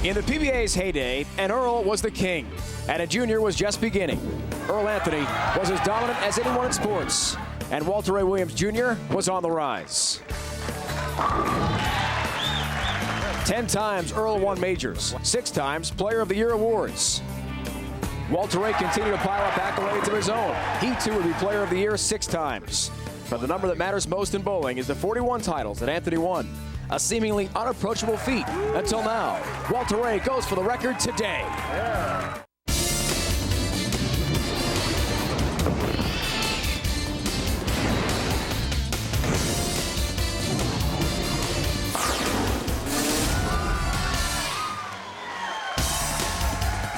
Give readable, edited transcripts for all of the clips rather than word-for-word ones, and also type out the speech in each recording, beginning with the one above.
In the PBA's heyday, an Earl was the king, and a junior was just beginning. Earl Anthony was as dominant as anyone in sports, and Walter Ray Williams Jr. was on the rise. 10 times Earl won majors, 6 times Player of the Year awards. Walter Ray continued to pile up accolades of his own. He too would be Player of the Year 6 times. But the number that matters most in bowling is the 41 titles that Anthony won. A seemingly unapproachable feat until now. Walter Ray goes for the record today. Yeah.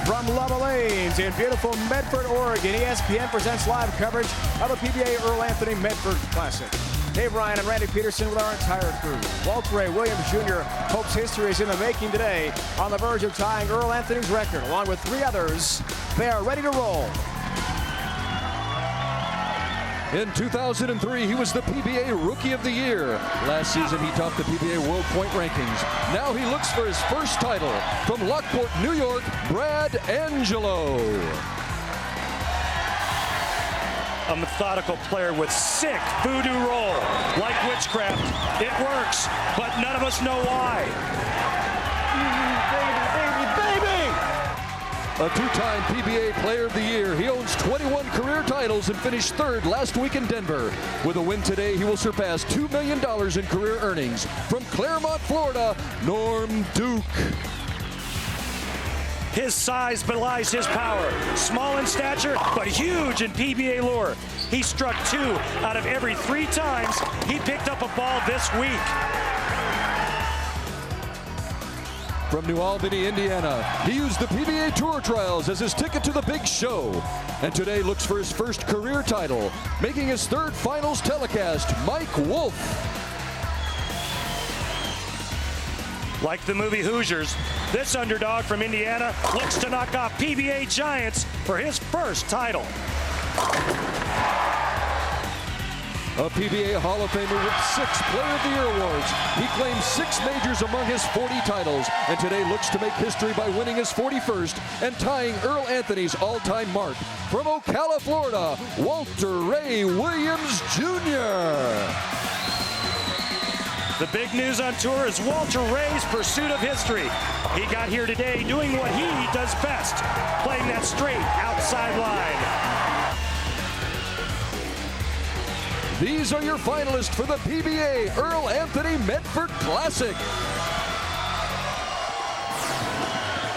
From Lava Lanes in beautiful Medford, Oregon, ESPN presents live coverage of the PBA Earl Anthony Medford Classic. Dave Ryan and Randy Peterson with our entire crew. Walter Ray Williams Jr. hopes history is in the making today, on the verge of tying Earl Anthony's record. Along with 3 others, they are ready to roll. In 2003, he was the PBA Rookie of the Year. Last season, he topped the PBA World Point Rankings. Now he looks for his first title. From Lockport, New York, Brad Angelo. A methodical player with sick voodoo roll. Like witchcraft, it works, but none of us know why. A 2-time PBA Player of the Year, he owns 21 career titles and finished 3rd last week in Denver. With a win today, he will surpass $2 million in career earnings. From Claremont, Florida, Norm Duke. His size belies his power. Small in stature, but huge in PBA lore. He struck 2 out of every 3 times he picked up a ball this week. From New Albany, Indiana, he used the PBA Tour Trials as his ticket to the big show. And today looks for his first career title, making his 3rd finals telecast, Mike Wolfe. Like the movie Hoosiers, this underdog from Indiana looks to knock off PBA giants for his first title. A PBA Hall of Famer with 6 Player of the Year awards. He claims 6 majors among his 40 titles, and today looks to make history by winning his 41st and tying Earl Anthony's all-time mark. From Ocala, Florida, Walter Ray Williams Jr. The big news on tour is Walter Ray's pursuit of history. He got here today doing what he does best, playing that straight outside line. These are your finalists for the PBA Earl Anthony Medford Classic.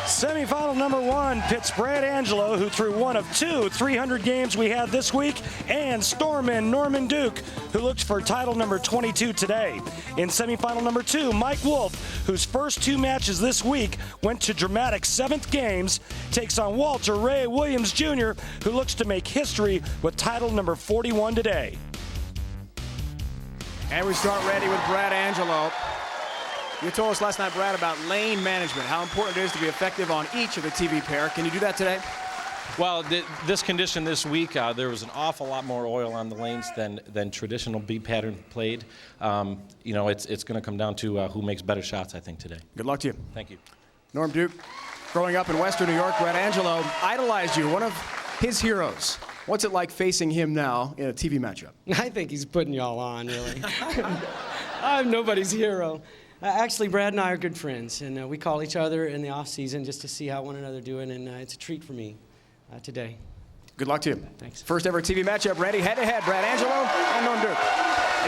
Semifinal number 1 pits Brad Angelo, who threw one of 2 300 games we had this week, and Storman Norman Duke, who looks for title number 22 today. In semifinal number 2, Mike Wolfe, whose first 2 matches this week went to dramatic 7th games, takes on Walter Ray Williams Jr., who looks to make history with title number 41 today. And we start ready with Brad Angelo. You told us last night, Brad, about lane management, how important it is to be effective on each of the TV pair. Can you do that today? Well, this condition this week, there was an awful lot more oil on the lanes than traditional B pattern played. You know, it's going to come down to who makes better shots, I think, today. Good luck to you. Thank you. Norm Duke, growing up in Western New York, Brad Angelo idolized you, one of his heroes. What's it like facing him now in a TV matchup? I think he's putting y'all on, really. I'm nobody's hero. Actually, Brad and I are good friends, and we call each other in the off-season just to see how one another doing, and it's a treat for me today. Good luck to you. Thanks. First ever TV matchup, ready, head-to-head, Brad Angelo and Norm Duke.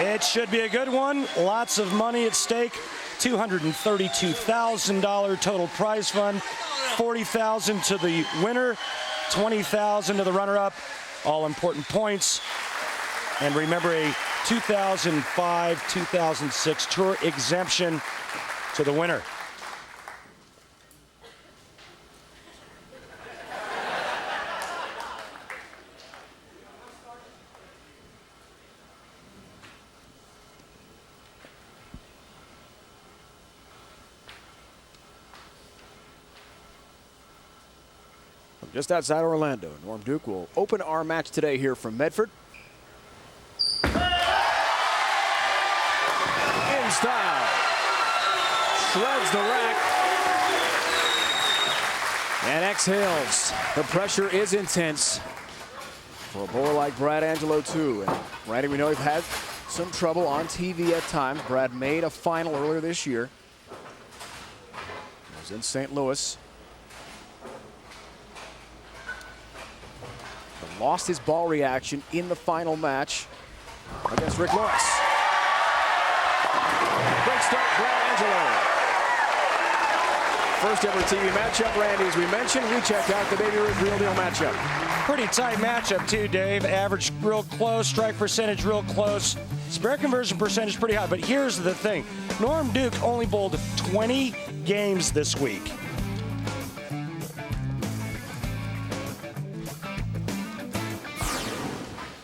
It should be a good one. Lots of money at stake. $232,000 total prize fund. $40,000 to the winner, $20,000 to the runner-up. All important points. And remember, a 2005-2006 tour exemption to the winner. Just outside Orlando, Norm Duke will open our match today here from Medford. In style. Shreds the rack. And exhales. The pressure is intense for a bowler like Brad Angelo, too. And Randy, we know he's had some trouble on TV at times. Brad made a final earlier this year. It was in St. Louis. But lost his ball reaction in the final match against Rick Lawrence. Great start, Brad Angelo. First ever TV matchup, Randy, as we mentioned. We checked out the Baby Ruth Real Deal matchup. Pretty tight matchup, too, Dave. Average real close, strike percentage real close. Spare conversion percentage pretty high. But here's the thing. Norm Duke only bowled 20 games this week.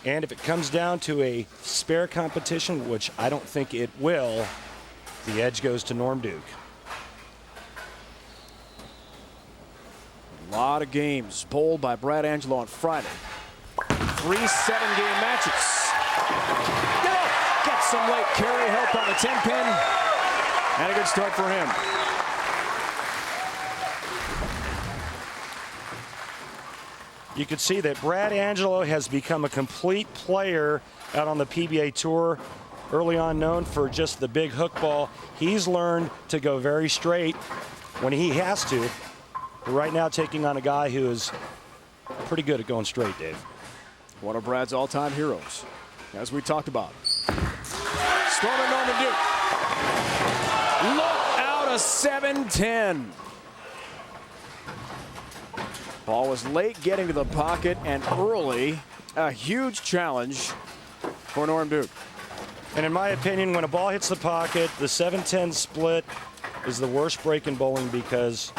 And if it comes down to a spare competition, which I don't think it will, the edge goes to Norm Duke. A lot of games bowled by Brad Angelo on Friday. 3 7-game matches. Gets some late carry help on the 10-pin. And a good start for him. You could see that Brad Angelo has become a complete player out on the PBA Tour. Early on known for just the big hook ball. He's learned to go very straight when he has to. But right now taking on a guy who is pretty good at going straight, Dave. One of Brad's all-time heroes, as we talked about. Stormer Norman Duke. Look out, a 7-10. Ball was late getting to the pocket and early. A huge challenge for Norm Duke. And in my opinion, when a ball hits the pocket, the 7-10 split is the worst break in bowling because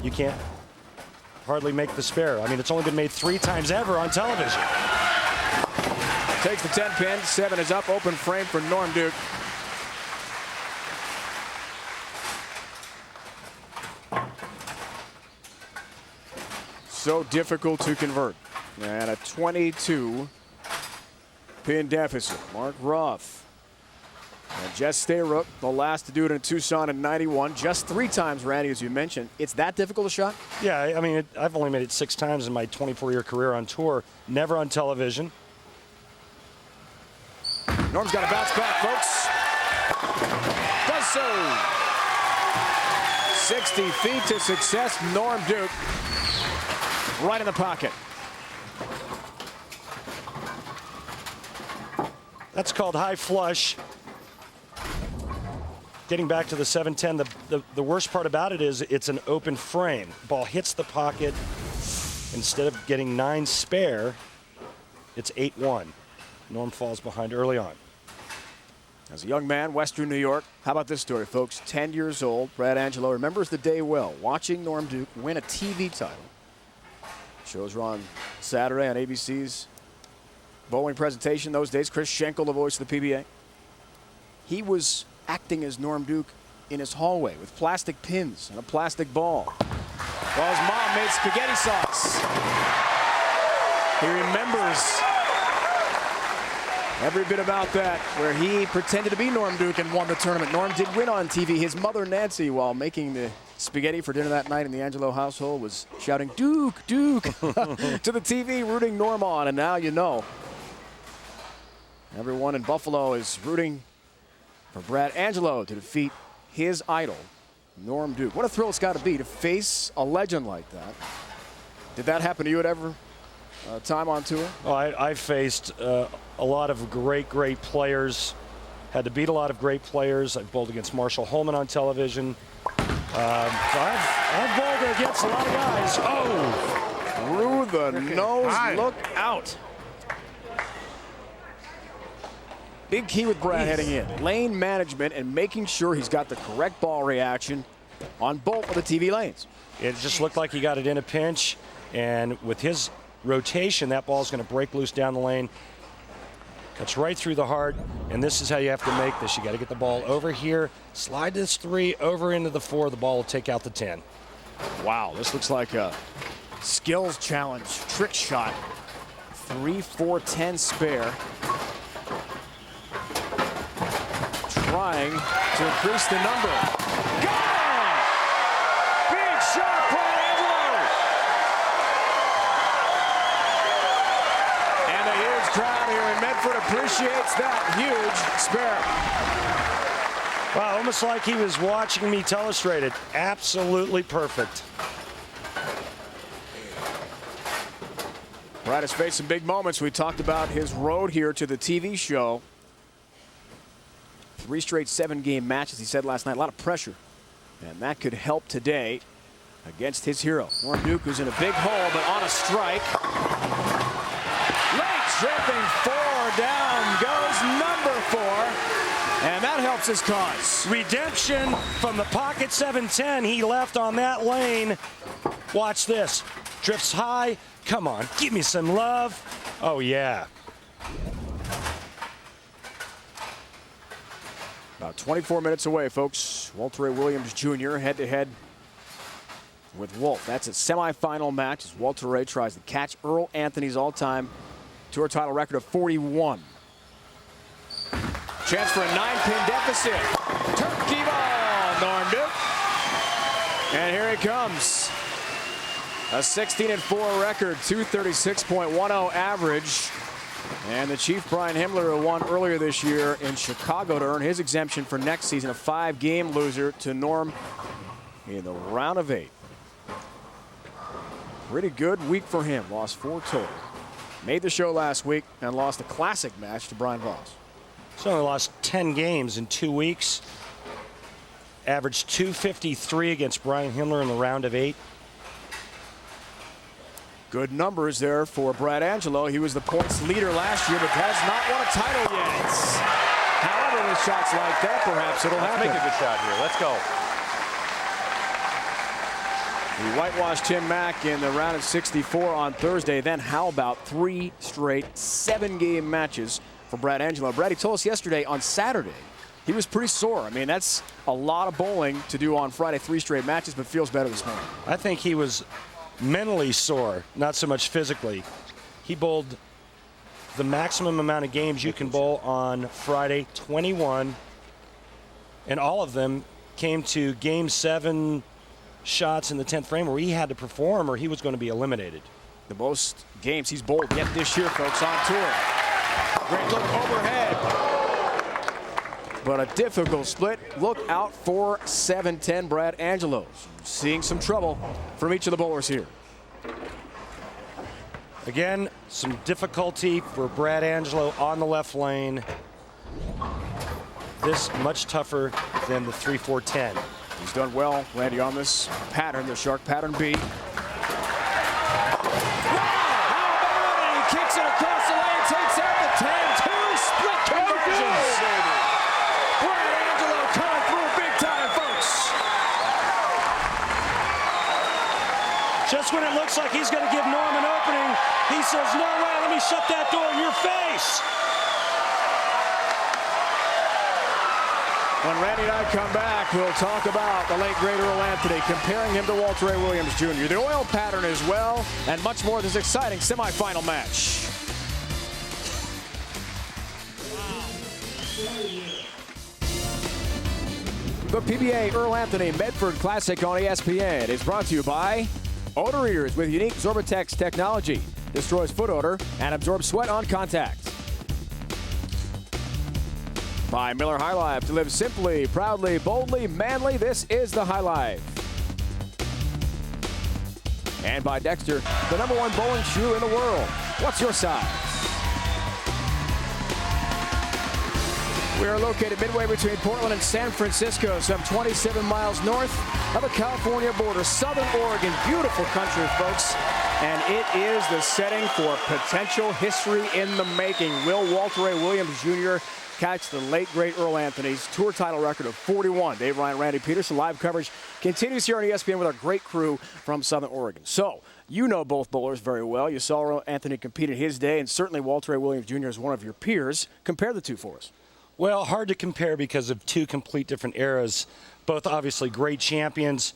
you can't hardly make the spare. I mean, it's only been made 3 times ever on television. Takes the 10-pin. 7 is up. Open frame for Norm Duke. So difficult to convert. And a 22-pin deficit. Mark Ruff. And Jess Stayrook, the last to do it in Tucson in '91. Just 3 times, Randy, as you mentioned. It's that difficult a shot? Yeah, I mean, I've only made it 6 times in my 24-year career on tour. Never on television. Norm's got to bounce back, folks. Does so. 60 feet to success. Norm Duke right in the pocket. That's called high flush. Getting back to the 7-10, the worst part about it is it's an open frame. Ball hits the pocket. Instead of getting 9 spare, it's 8-1. Norm falls behind early on. As a young man, Western New York. How about this story, folks? 10 years old, Brad Angelo remembers the day well, watching Norm Duke win a TV title. Shows were on Saturday on ABC's bowling presentation those days. Chris Schenkel, the voice of the PBA. He was acting as Norm Duke in his hallway with plastic pins and a plastic ball while his mom made spaghetti sauce. He remembers every bit about that, where he pretended to be Norm Duke and won the tournament. Norm did win on TV. His mother, Nancy, while making the spaghetti for dinner that night in the Angelo household, was shouting, "Duke, Duke," to the TV, rooting Norm on. And now you know everyone in Buffalo is rooting for Brad Angelo to defeat his idol, Norm Duke. What a thrill it's got to be to face a legend like that. Did that happen to you at ever time on tour? Oh, I faced a lot of great players. Had to beat a lot of great players. I've bowled against Marshall Holman on television. So I've bowled against a lot of guys. Oh! Through the nose, look out. Big key with Brad heading in. Lane management and making sure he's got the correct ball reaction on both of the TV lanes. It just looked like he got it in a pinch, and with his rotation, that ball's going to break loose down the lane. Cuts right through the heart, and this is how you have to make this. You got to get the ball over here, slide this 3 over into the 4. The ball will take out the 10. Wow, this looks like a skills challenge, trick shot. 3, 4, 10 spare. Trying to increase the number. Got it! Big shot, Brad Angelo! crowd here in Medford appreciates that huge spare. Wow, almost like he was watching me telestrate it. Absolutely perfect. Brad has faced some big moments. We talked about his road here to the TV show. 3 straight 7-game matches, he said last night. A lot of pressure. And that could help today against his hero. Norm Duke, who's in a big hole, but on a strike. Late stripping 4 down goes number 4. And that helps his cause. Redemption from the pocket 7-10. He left on that lane. Watch this. Drifts high. Come on, give me some love. Oh, yeah. About 24 minutes away, folks. Walter A. Williams Jr. head-to-head with Wolfe. That's a semifinal match as Walter Ray tries to catch Earl Anthony's all-time tour title record of 41. Chance for a 9-pin deficit. Turkey ball, Norm Duke. And here he comes. A 16-4 record, 236.10 average. And the Chief Brian Himmler, who won earlier this year in Chicago to earn his exemption for next season, a 5-game loser to Norm in the round of 8. Pretty good week for him. Lost 4 total. Made the show last week and lost a classic match to Brian Voss. He's only lost 10 games in 2 weeks. Averaged 253 against Brian Himmler in the round of 8. Good numbers there for Brad Angelo. He was the points leader last year, but has not won a title yet. However, with shots like that, perhaps it'll happen. Make a good shot here. Let's go. He whitewashed Tim Mack in the round of 64 on Thursday. Then how about 3 straight 7-game matches for Brad Angelo? Brad, he told us yesterday on Saturday he was pretty sore. I mean, that's a lot of bowling to do on Friday, 3 straight matches, but feels better this morning. I think he was mentally sore, not so much physically. He bowled the maximum amount of games you can bowl on Friday, 21, and all of them came to Game 7 shots in the 10th frame where he had to perform or he was going to be eliminated. The most games he's bowled yet this year, folks, on tour. Great look overhead. But a difficult split. Look out for 7-10 Brad Angelo. Seeing some trouble from each of the bowlers here. Again, some difficulty for Brad Angelo on the left lane. This much tougher than the 3-4-10. He's done well, Randy, on this pattern, the shark pattern B. Wow! How about it? He kicks it across the lane, takes out the 10-2 split conversions. Brad Angelo coming through big time, folks. Just when it looks like he's going to give Norm an opening, he says, no way, let me shut that door in your face. When Randy and I come back, we'll talk about the late, great Earl Anthony, comparing him to Walter A. Williams Jr., the oil pattern as well, and much more of this exciting semifinal match. The PBA Earl Anthony Medford Classic on ESPN is brought to you by Odor Eaters with unique Zorbatex technology. Destroys foot odor and absorbs sweat on contact. By Miller High Life, to live simply, proudly, boldly, manly. This is the High Life. And by Dexter, the #1 bowling shoe in the world. What's your size? We are located midway between Portland and San Francisco, some 27 miles north of the California border. Southern Oregon, beautiful country, folks. And it is the setting for potential history in the making. Will Walter A. Williams Jr. catch the late, great Earl Anthony's tour title record of 41? Dave Ryan, Randy Peterson. Live coverage continues here on ESPN with our great crew from Southern Oregon. So, you know both bowlers very well. You saw Earl Anthony compete in his day, and certainly Walter A. Williams Jr. is one of your peers. Compare the two for us. Well, hard to compare because of 2 complete different eras. Both obviously great champions.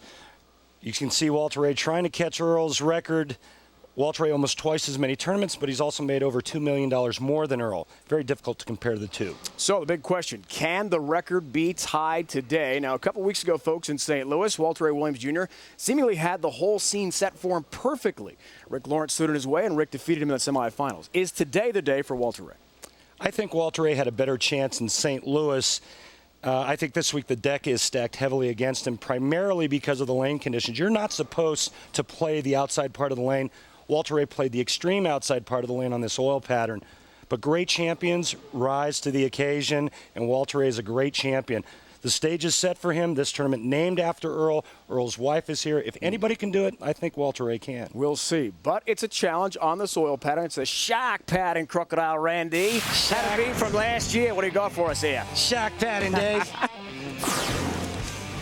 You can see Walter A. trying to catch Earl's record Walter almost twice as many tournaments, but he's also made over $2 million more than Earl. Very difficult to compare the two. So the big question, can the record be tied today? Now, a couple weeks ago, folks, in St. Louis, Walter A. Williams Jr. seemingly had the whole scene set for him perfectly. Rick Lawrence stood in his way, and Rick defeated him in the semifinals. Is today the day for Walter A.? I think Walter A. had a better chance in St. Louis. I think this week the deck is stacked heavily against him, primarily because of the lane conditions. You're not supposed to play the outside part of the lane. Walter A. played the extreme outside part of the lane on this oil pattern. But great champions rise to the occasion, and Walter A. is a great champion. The stage is set for him. This tournament named after Earl. Earl's wife is here. If anybody can do it, I think Walter A. can. We'll see. But it's a challenge on the soil pattern. It's a shock pattern, Crocodile Randy. That'll be from last year. What do you got for us here? Shock pattern, Dave.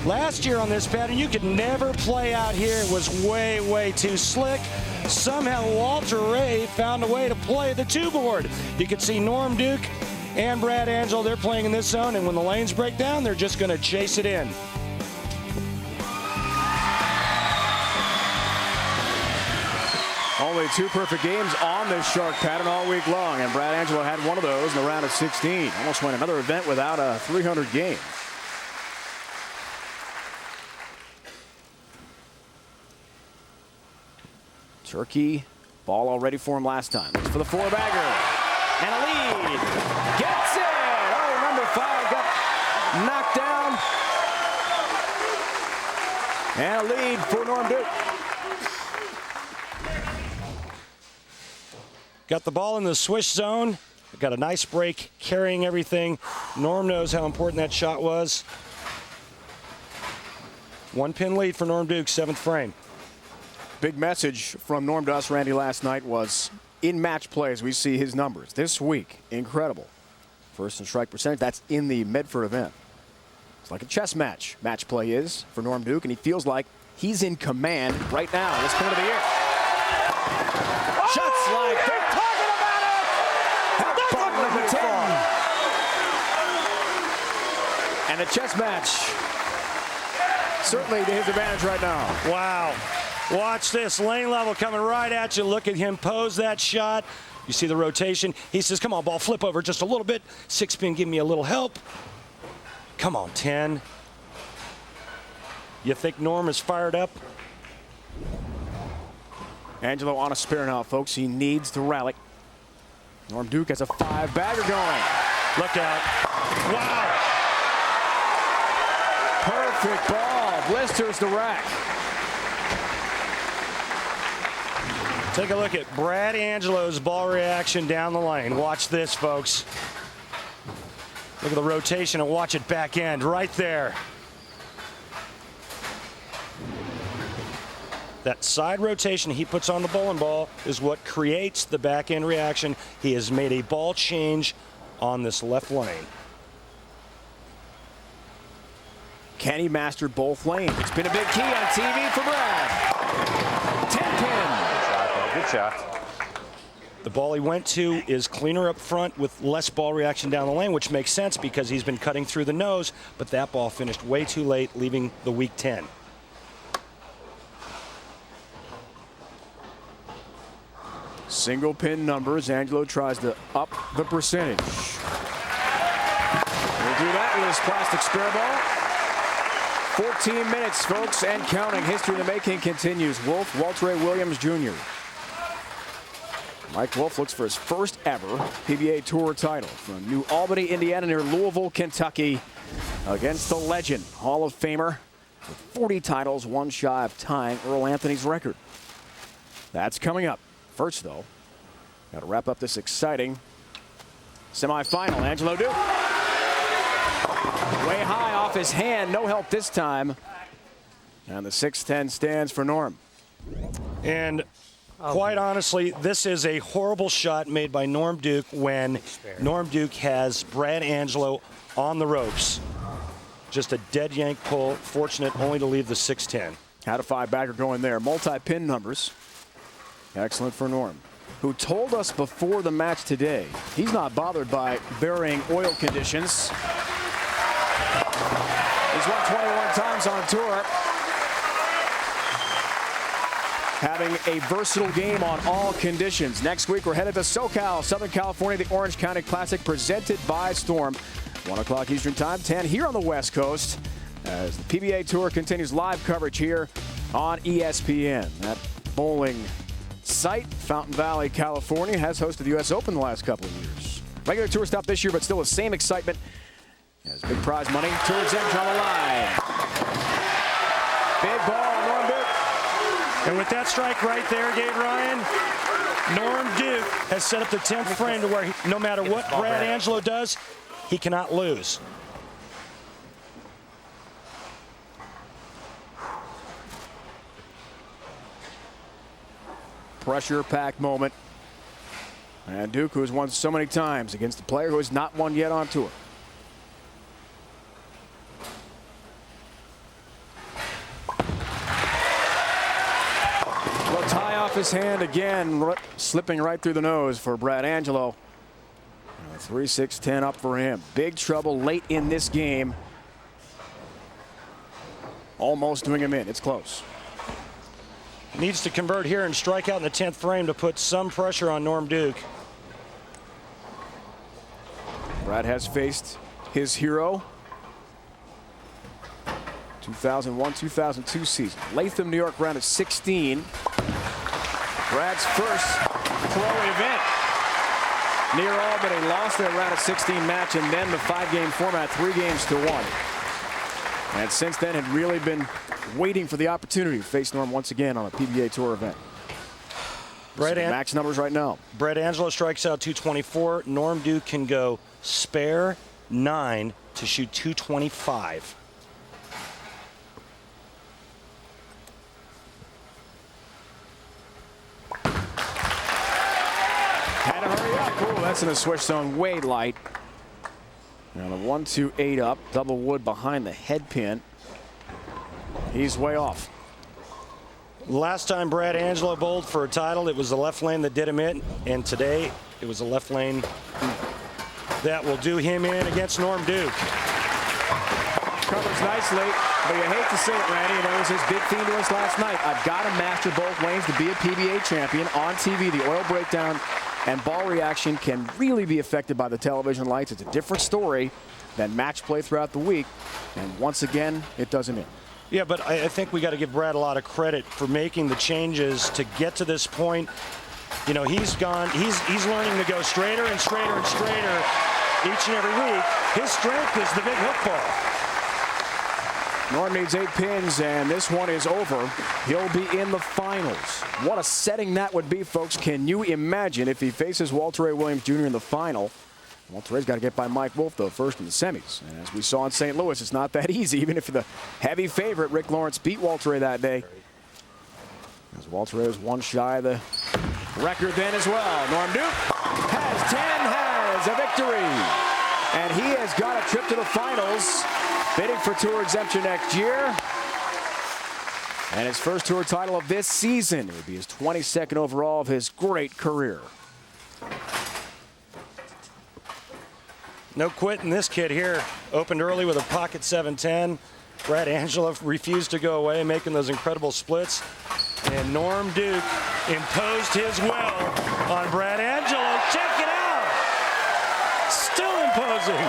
Last year on this pattern, you could never play out here. It was way, way too slick. Somehow Walter A. found a way to play the two board. You could see Norm Duke and Brad Angelo, they're playing in this zone, and when the lanes break down, they're just going to chase it in. Only 2 perfect games on this shark pattern all week long, and Brad Angelo had one of those in the round of 16. Almost won another event without a 300 game. Turkey, ball all ready for him last time. Looks for the 4-bagger. And a lead. Gets it! Oh, number 5 got knocked down. And a lead for Norm Duke. Got the ball in the swish zone. Got a nice break, carrying everything. Norm knows how important that shot was. 1-pin lead for Norm Duke, 7th frame. Big message from Norm to us, Randy, last night was in match play as we see his numbers. This week, incredible. First and strike percentage, that's in the Medford event. It's like a chess match. Match play is for Norm Duke, and he feels like he's in command right now at this point of the year. Shots like they're talking about it! Half button number 10. And the chess match certainly to his advantage right now. Wow. Watch this, lane level coming right at you. Look at him pose that shot. You see the rotation. He says, come on, ball, flip over just a little bit. 6-pin, give me a little help. Come on, 10. You think Norm is fired up? Angelo on a spare now, folks. He needs to rally. Norm Duke has a 5-bagger going. Look out. Wow. Perfect ball. Blisters the rack. Take a look at Brad Angelo's ball reaction down the lane. Watch this, folks. Look at the rotation and watch it back end right there. That side rotation he puts on the bowling ball is what creates the back end reaction. He has made a ball change on this left lane. Can he master both lanes? It's been a big key on TV for Brad. 10-pin. Good shot. The ball he went to is cleaner up front with less ball reaction down the lane, which makes sense because he's been cutting through the nose, but that ball finished way too late, leaving the weak 10. Single pin numbers. Angelo tries to up the percentage. He'll do that with his plastic spare ball. 14 minutes, folks, and counting. History in the making continues. Wolfe, Walter A. Williams Jr. Mike Wolfe looks for his first ever PBA Tour title from New Albany, Indiana, near Louisville, Kentucky, against the legend, Hall of Famer, with 40 titles, one shy of tying Earl Anthony's record. That's coming up. First, though, got to wrap up this exciting semifinal. Angelo Duke. Way high off his hand. No help this time. And the 6-10 stands for Norm. And quite honestly, this is a horrible shot made by Norm Duke when Norm Duke has Brad Angelo on the ropes. Just a dead yank pull. Fortunate only to leave the 6-10. Had a 5-bagger going there. Multi-pin numbers. Excellent for Norm, who told us before the match today he's not bothered by varying oil conditions. He's won 21 times on tour. having a versatile game on all conditions. Next week, we're headed to SoCal, Southern California, the Orange County Classic presented by Storm. 1 o'clock Eastern Time, 10 here on the West Coast, as the PBA Tour continues live coverage here on ESPN. That bowling site, Fountain Valley, California, has hosted the U.S. Open the last couple of years. Regular tour stop this year, but still the same excitement. Has big prize money. Tour exemption on the line. Big ball, Norm Duke. And with that strike right there, Gabe Ryan, Norm Duke has set up the 10th frame to where no matter what Brad Angelo does, he cannot lose. Pressure-packed moment. And Duke, who has won so many times against a player who has not won yet on tour. Well, tie off his hand again, slipping right through the nose for Brad Angelo. 3-6-10 up for him. Big trouble late in this game. Almost doing him in. It's close. Needs to convert here and strike out in the 10th frame to put some pressure on Norm Duke. Brad has faced his hero 2001-2002 season. Latham, New York, round of 16. Brad's first pro event. Near Albany, lost their round of 16 match, and then the 5-game format, 3-1. And since then had really been waiting for the opportunity to face Norm once again on a PBA Tour event. Max numbers right now. Brad Angelo strikes out 224. Norm Duke can go spare 9 to shoot 225. Had to hurry up. Ooh, that's in the switch zone, way light. Now the 1-2-8 up, double wood behind the head pin. He's way off. Last time Brad Angelo bowled for a title, it was the left lane that did him in, and today it was the left lane that will do him in against Norm Duke. Covers nicely, but you hate to say it, Randy, and that was his big theme to us last night. I've got to master both lanes to be a PBA champion. On TV, the oil breakdown and ball reaction can really be affected by the television lights. It's a different story than match play throughout the week, and once again, it doesn't in. Yeah, but I think we got to give Brad a lot of credit for making the changes to get to this point. You know, he's learning to go straighter and straighter and straighter each and every week. His strength is the big hook ball. Norm needs 8 pins, and this one is over. He'll be in the finals. What a setting that would be, folks. Can you imagine if he faces Walter A. Williams Jr. in the final? Walter A's got to get by Mike Wolfe, though, first in the semis. And as we saw in St. Louis, it's not that easy, even if the heavy favorite, Rick Lawrence, beat Walter A. that day. As Walter A. was one shy of the record then as well. Norm Duke has a victory. And he has got a trip to the finals, bidding for tour exemption next year. And his first tour title of this season. It would be his 22nd overall of his great career. No quitting this kid here. Opened early with a pocket 7-10. Brad Angelo refused to go away, making those incredible splits. And Norm Duke imposed his will on Brad Angelo. Check it out! Still imposing.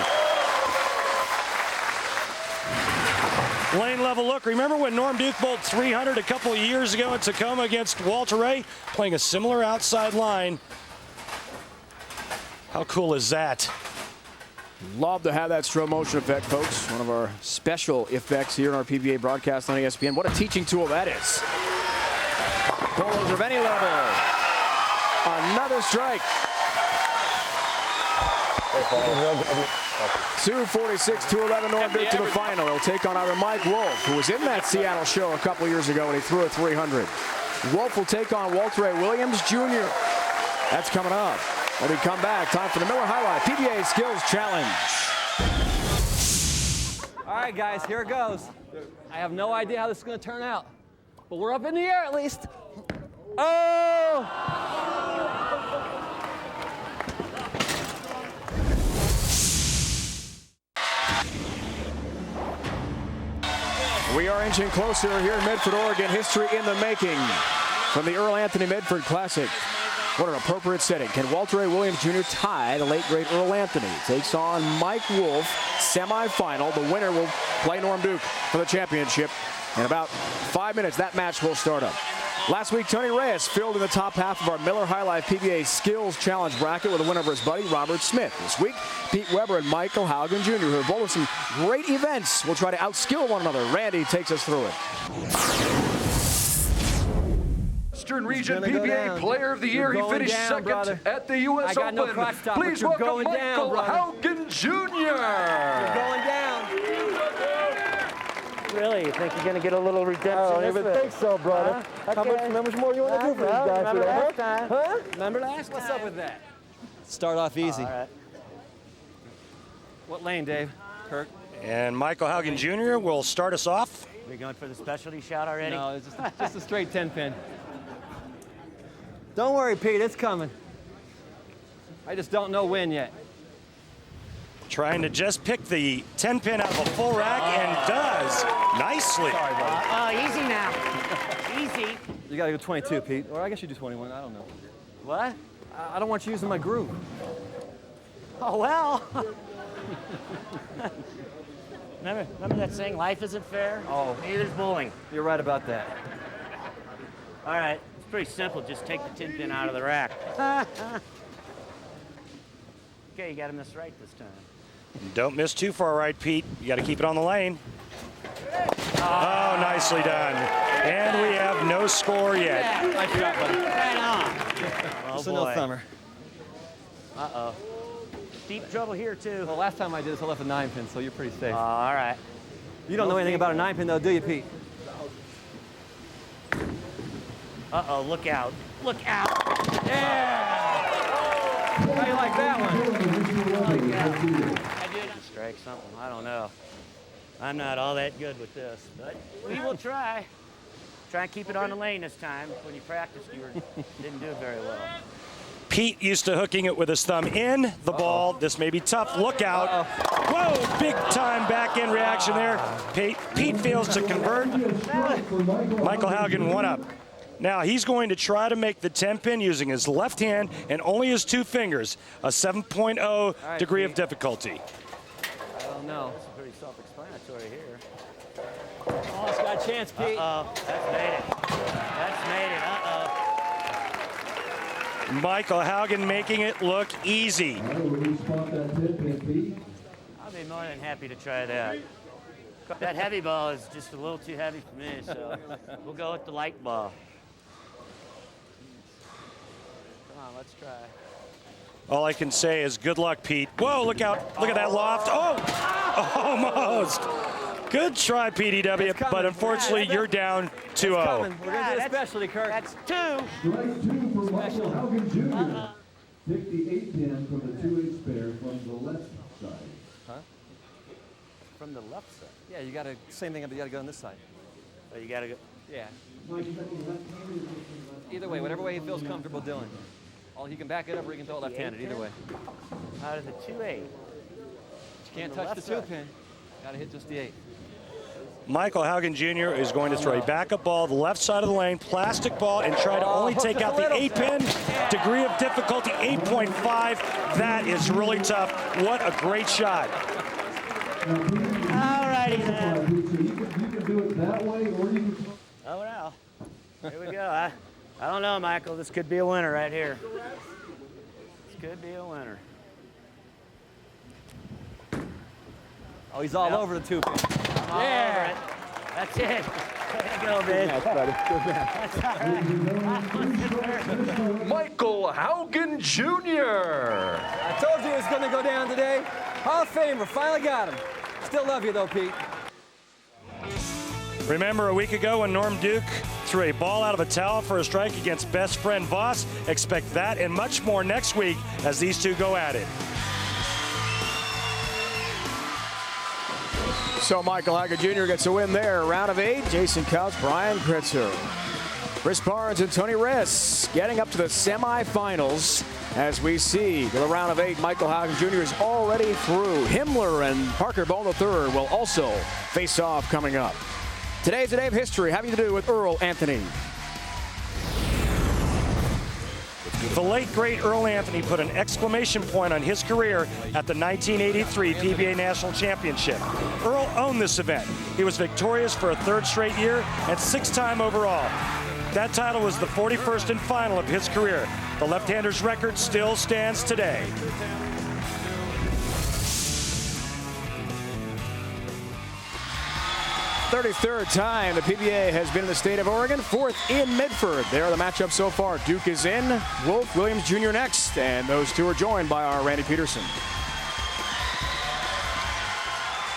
Lane level look. Remember when Norm Duke bowled 300 a couple of years ago in Tacoma against Walter Ray, playing a similar outside line? How cool is that? Love to have that slow motion effect, folks. One of our special effects here in our PBA broadcast on ESPN. What a teaching tool that is. Bowlers of any level. Another strike. 246-211, Norm Duke to the final. He'll take on either Mike Wolfe, who was in that Seattle show a couple years ago when he threw a 300. Wolfe will take on Walter A. Williams Jr. That's coming up. When we come back, time for the Miller High Life PBA Skills Challenge. All right, guys, here it goes. I have no idea how this is going to turn out, but we're up in the air at least. Oh! We are inching closer here in Medford, Oregon. History in the making. from the Earl Anthony Medford Classic. What an appropriate setting. Can Walter A. Williams Jr. tie the late, great Earl Anthony? Takes on Mike Wolfe, semifinal. The winner will play Norm Duke for the championship. In about 5 minutes, that match will start up. Last week, Tony Reyes filled in the top half of our Miller High Life PBA Skills Challenge bracket with a win over his buddy Robert Smith. This week, Pete Weber and Michael Haugen Jr., who have both some great events, will try to outskill one another. Randy takes us through it. Western Region PBA Player of the Year. He finished second at the U.S. Open. No crotch top, Please welcome Michael Haugen Jr. You're going down. Really? You think you're going to get a little redemption? I don't even think so, brother. Huh? Okay. How much more you want to do for these guys? Remember last time? Huh? Remember last time? What's up with that? Start off easy. All right. What lane, Dave? Kirk? And Michael Haugen Jr. will start us off. We going for the specialty shot already? No, it's just a straight 10-pin. Don't worry, Pete, it's coming. I just don't know when yet. Trying to just pick the 10-pin out of a full rack and does nicely. Sorry, buddy. Easy now. Easy. You got to go 22, Pete. Or I guess you do 21. I don't know. What? I don't want you using my groove. Oh, well. remember that saying, life isn't fair? Oh. Neither's bowling. You're right about that. All right. It's pretty simple. Just take the 10-pin out of the rack. Okay, you got to miss right this time. Don't miss too far right, Pete. You got to keep it on the lane. Oh, nicely done. And we have no score yet. Nice shot, buddy. Right on. It's a no-thumber. Uh-oh. Deep trouble here, too. Well, last time I did this, I left a 9-pin, so you're pretty safe. All right. You don't know anything about a 9-pin, though, do you, Pete? Uh-oh, look out. Look out. Yeah! How do you like that one? I did strike something. I don't know. I'm not all that good with this, but we will try. Try and keep it on the lane this time. When you practiced, you didn't do it very well. Pete used to hooking it with his thumb in the ball. This may be tough. Look out. Whoa, big time back end reaction there. Pete fails to convert. Michael Haugen one up. Now he's going to try to make the 10-pin using his left hand and only his 2 fingers, a 7.0 degree of difficulty. I don't know. It's pretty self-explanatory here. Oh, it's got a chance, Pete. Uh-oh, that's made it. That's made it, uh-oh. Michael Haugen making it look easy. I'll be more than happy to try that. That heavy ball is just a little too heavy for me, so we'll go with the light ball. Come on, let's try. All I can say is good luck, Pete. Whoa, look out. Look at that loft. Oh, almost. Good try, PDW, but unfortunately, you're down 2-0. We're going to do a specialty, Kirk. That's 2. Strike 2 for Michael Haugen Jr. Take the 8-pin from the 2-8 spare from the left side. Huh? From the left side. Yeah, you got to, same thing, but you got to go on this side. Oh, you got to go. Yeah. Either way, whatever way he feels comfortable doing. You can back it up or you can throw it left-handed, either way. Out of the 2-8. You can't touch the 2-pin. Got to hit just the 8. Michael Haugen Jr. is going to throw a backup ball to the left side of the lane, plastic ball, and try to only take out the 8-pin. Degree of difficulty, 8.5. That is really tough. What a great shot. All righty then. You can do it that way, or you can. Oh, well. Here we go. I don't know, Michael. This could be a winner right here. This could be a winner. Oh, he's all over the 2-pin. Yeah. That's it. There you go, man. Michael Haugen Jr. I told you he was going to go down today. Hall of Famer, finally got him. Still love you, though, Pete. Remember a week ago when Norm Duke threw a ball out of a towel for a strike against best friend Voss? Expect that and much more next week as these two go at it. So Michael Haugen Jr. gets a win there. Round of 8, Jason Couch, Brian Kritzer, Chris Barnes, and Tony Reyes getting up to the semifinals. As we see to the round of 8, Michael Haugen Jr. is already through. Himmler and Parker Bone III will also face off coming up. Today's a day of history having to do with Earl Anthony. The late, great Earl Anthony put an exclamation point on his career at the 1983 PBA National Championship. Earl owned this event. He was victorious for a third straight year and 6-time overall. That title was the 41st and final of his career. The left-hander's record still stands today. Third time the PBA has been in the state of Oregon, 4th in Medford. There are the matchups so far. Duke is in, Wolfe, Williams Jr. next, and those two are joined by our Randy Peterson.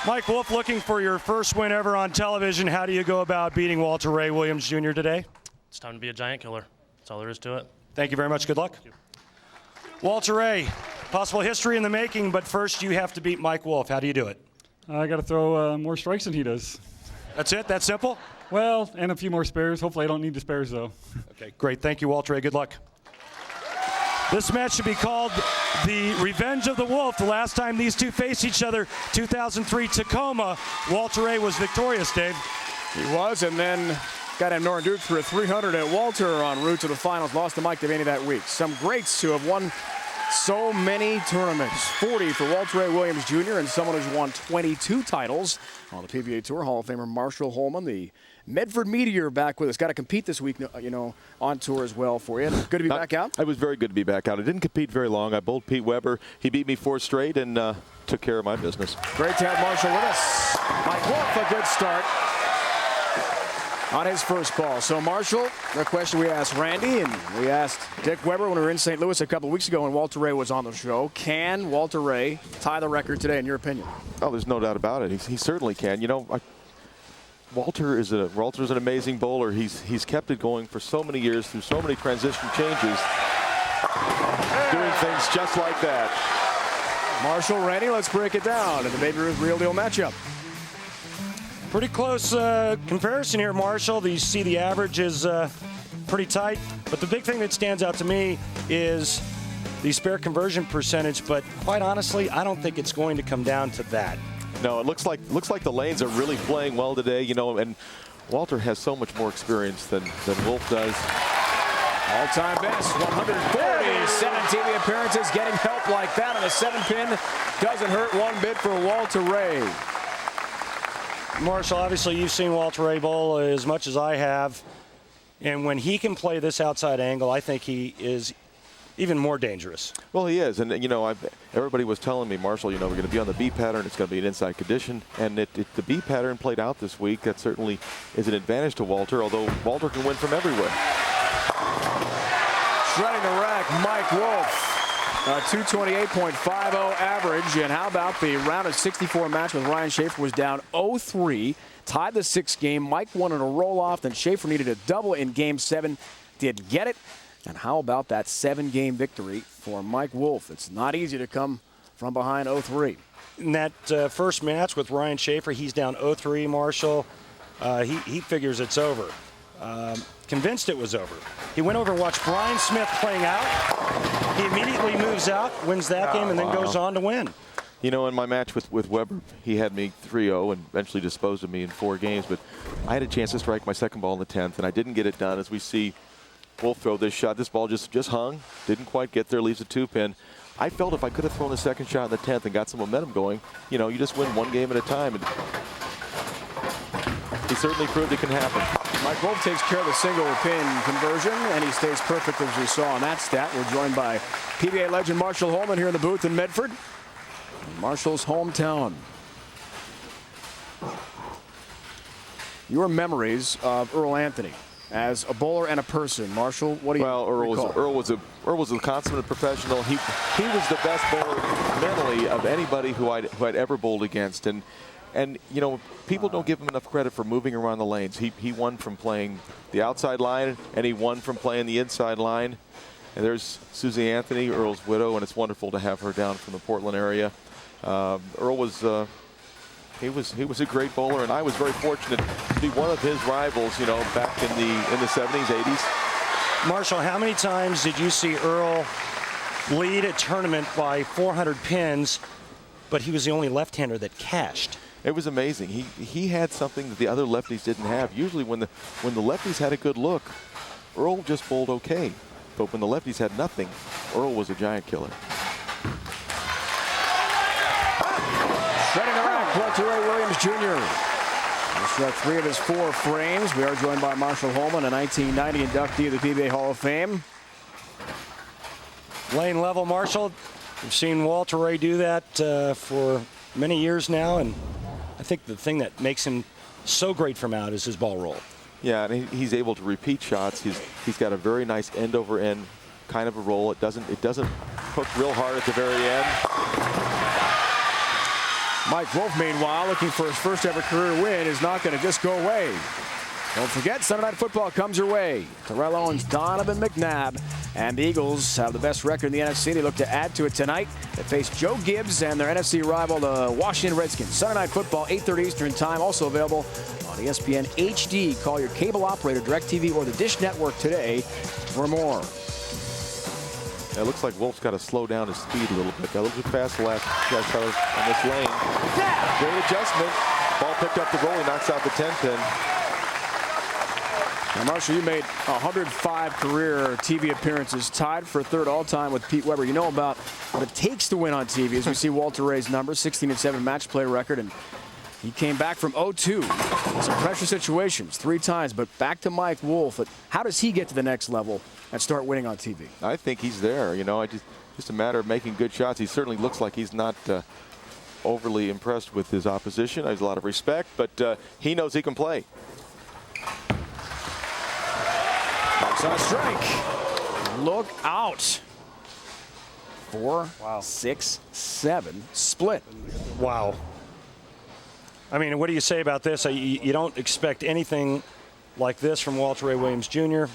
Mike Wolfe, looking for your first win ever on television. How do you go about beating Walter Ray Williams Jr. today? It's time to be a giant killer. That's all there is to it. Thank you very much. Good luck. Walter Ray, possible history in the making, but first you have to beat Mike Wolfe. How do you do it? I got to throw more strikes than he does. That's it? That simple? Well, and a few more spares. Hopefully I don't need the spares, though. Okay, great. Thank you, Walter Ray. Good luck. This match should be called the Revenge of the Wolf. The last time these two faced each other, 2003 Tacoma, Walter Ray was victorious, Dave. He was, and then got him Norman Duke for a 300 at Walter en route to the finals. Lost to Mike Devaney that week. Some greats who have won so many tournaments. 40 for Walter Ray Williams Jr. and someone who's won 22 titles on the PBA Tour. Hall of Famer Marshall Holman, the Medford Meteor, back with us. Got to compete this week, you know, on tour as well for you. Good to be back out. It was very good to be back out. I didn't compete very long. I bowled Pete Weber. He beat me 4 straight and took care of my business. Great to have Marshall with us. Mike Wolfe, a good start on his first ball. So, Marshall, the question we asked Randy and we asked Dick Weber when we were in St. Louis a couple of weeks ago when Walter Ray was on the show. Can Walter Ray tie the record today, in your opinion? Oh, there's no doubt about it. He certainly can. You know, Walter's an amazing bowler. He's kept it going for so many years through so many transition changes, doing things just like that. Marshall, Randy, let's break it down in the Baby Ruth Real Deal matchup. Pretty close comparison here, Marshall. You see the average is pretty tight, but the big thing that stands out to me is the spare conversion percentage, but quite honestly, I don't think it's going to come down to that. No, it looks like the lanes are really playing well today, you know, and Walter has so much more experience than Wolfe does. All-time best, 147 TV appearances. Getting help like that on a 7-pin doesn't hurt one bit for Walter Ray. Marshall, obviously you've seen Walter Ray bowl as much as I have, and when he can play this outside angle, I think he is even more dangerous. Well, he is, and you know, everybody was telling me, Marshall, you know, we're going to be on the B pattern. It's going to be an inside condition, and the B pattern played out this week. That certainly is an advantage to Walter, although Walter can win from everywhere. Shredding the rack, Mike Wolfe. 228.50 average. And how about the round of 64 match with Ryan Schaefer was down 0-3. Tied the 6th game. Mike won in a roll-off. Then Schaefer needed a double in Game 7. Didn't get it. And how about that 7-game victory for Mike Wolfe? It's not easy to come from behind 0-3. In that first match with Ryan Schaefer, he's down 0-3, Marshall. He figures it's over. Convinced it was over. He went over and watched Brian Smith playing out. He immediately moves out, wins that game, and then goes on to win. You know, in my match with Weber, he had me 3-0 and eventually disposed of me in 4 games. But I had a chance to strike my second ball in the 10th, and I didn't get it done. As we see Wolfe throw this shot, this ball just hung, didn't quite get there, leaves a 2-pin. I felt if I could have thrown the second shot in the 10th and got some momentum going, you know, you just win 1 game at a time. And he certainly proved it can happen. Mike Wolfe takes care of the single pin conversion, and he stays perfect as we saw on that stat. We're joined by PBA legend Marshall Holman here in the booth in Medford, Marshall's hometown. Your memories of Earl Anthony as a bowler and a person, Marshall. What do you recall? Earl was a consummate professional. He was the best bowler mentally of anybody who I'd ever bowled against, and you know, people don't give him enough credit for moving around the lanes. He won from playing the outside line, and he won from playing the inside line. And there's Susie Anthony, Earl's widow, and it's wonderful to have her down from the Portland area. Earl was he was a great bowler, and I was very fortunate to be one of his rivals, you know, back in the 70s, 80s. Marshall, how many times did you see Earl lead a tournament by 400 pins, but he was the only left-hander that cashed? It was amazing. He had something that the other lefties didn't have. Usually when the lefties had a good look, Earl just bowled okay. But when the lefties had nothing, Earl was a giant killer. Shredding the rack, Walter Ray Williams Jr. He struck 3 of his 4 frames. We are joined by Marshall Holman, a 1990 inductee of the PBA Hall of Fame. Lane level, Marshall. We've seen Walter Ray do that for many years now, and I think the thing that makes him so great from out is his ball roll. Yeah, and he's able to repeat shots. He's got a very nice end over end kind of a roll. It doesn't hook real hard at the very end. Mike Wolfe, meanwhile, looking for his first ever career win, is not going to just go away. Don't forget, Sunday Night Football comes your way. Terrell Owens, Donovan McNabb, and the Eagles have the best record in the NFC. They look to add to it tonight. They face Joe Gibbs and their NFC rival, the Washington Redskins. Sunday Night Football, 8:30 Eastern Time, also available on ESPN HD. Call your cable operator, DirecTV, or the Dish Network today for more. It looks like Wolfe's got to slow down his speed a little bit. Got a little bit fast the last shot on this lane. Great adjustment. Ball picked up the goal. He knocks out the 10-pin. Now, Marshall, you made 105 career TV appearances, tied for third all-time with Pete Weber. You know about what it takes to win on TV, as we see Walter Ray's numbers, 16-7 match play record, and he came back from 0-2 in some pressure situations 3 times, but back to Mike Wolfe. But how does he get to the next level and start winning on TV? I think he's there. You know, just a matter of making good shots. He certainly looks like he's not overly impressed with his opposition. There's a lot of respect, but he knows he can play. On a strike. Look out. 4, 6, 7 split. Wow. I mean, what do you say about this? You don't expect anything like this from Walter Ray Williams Jr.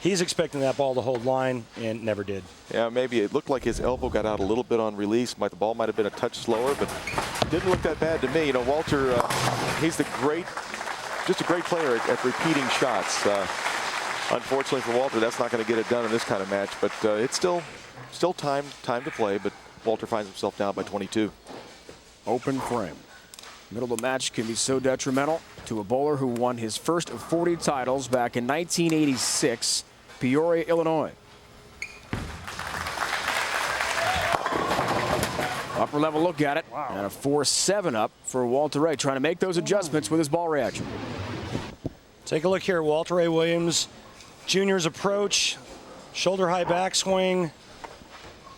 He's expecting that ball to hold line and never did. Yeah, maybe it looked like his elbow got out a little bit on release. The ball might have been a touch slower, but it didn't look that bad to me. You know, Walter, he's just a great player at repeating shots. Unfortunately for Walter, that's not going to get it done in this kind of match, but it's still time to play, but Walter finds himself down by 22. Open frame. Middle of the match can be so detrimental to a bowler who won his first of 40 titles back in 1986, Peoria, Illinois. Upper level look at it, and a 4-7 up for Walter Ray, trying to make those adjustments with his ball reaction. Take a look here, Walter Ray Williams Jr.'s approach, shoulder high backswing,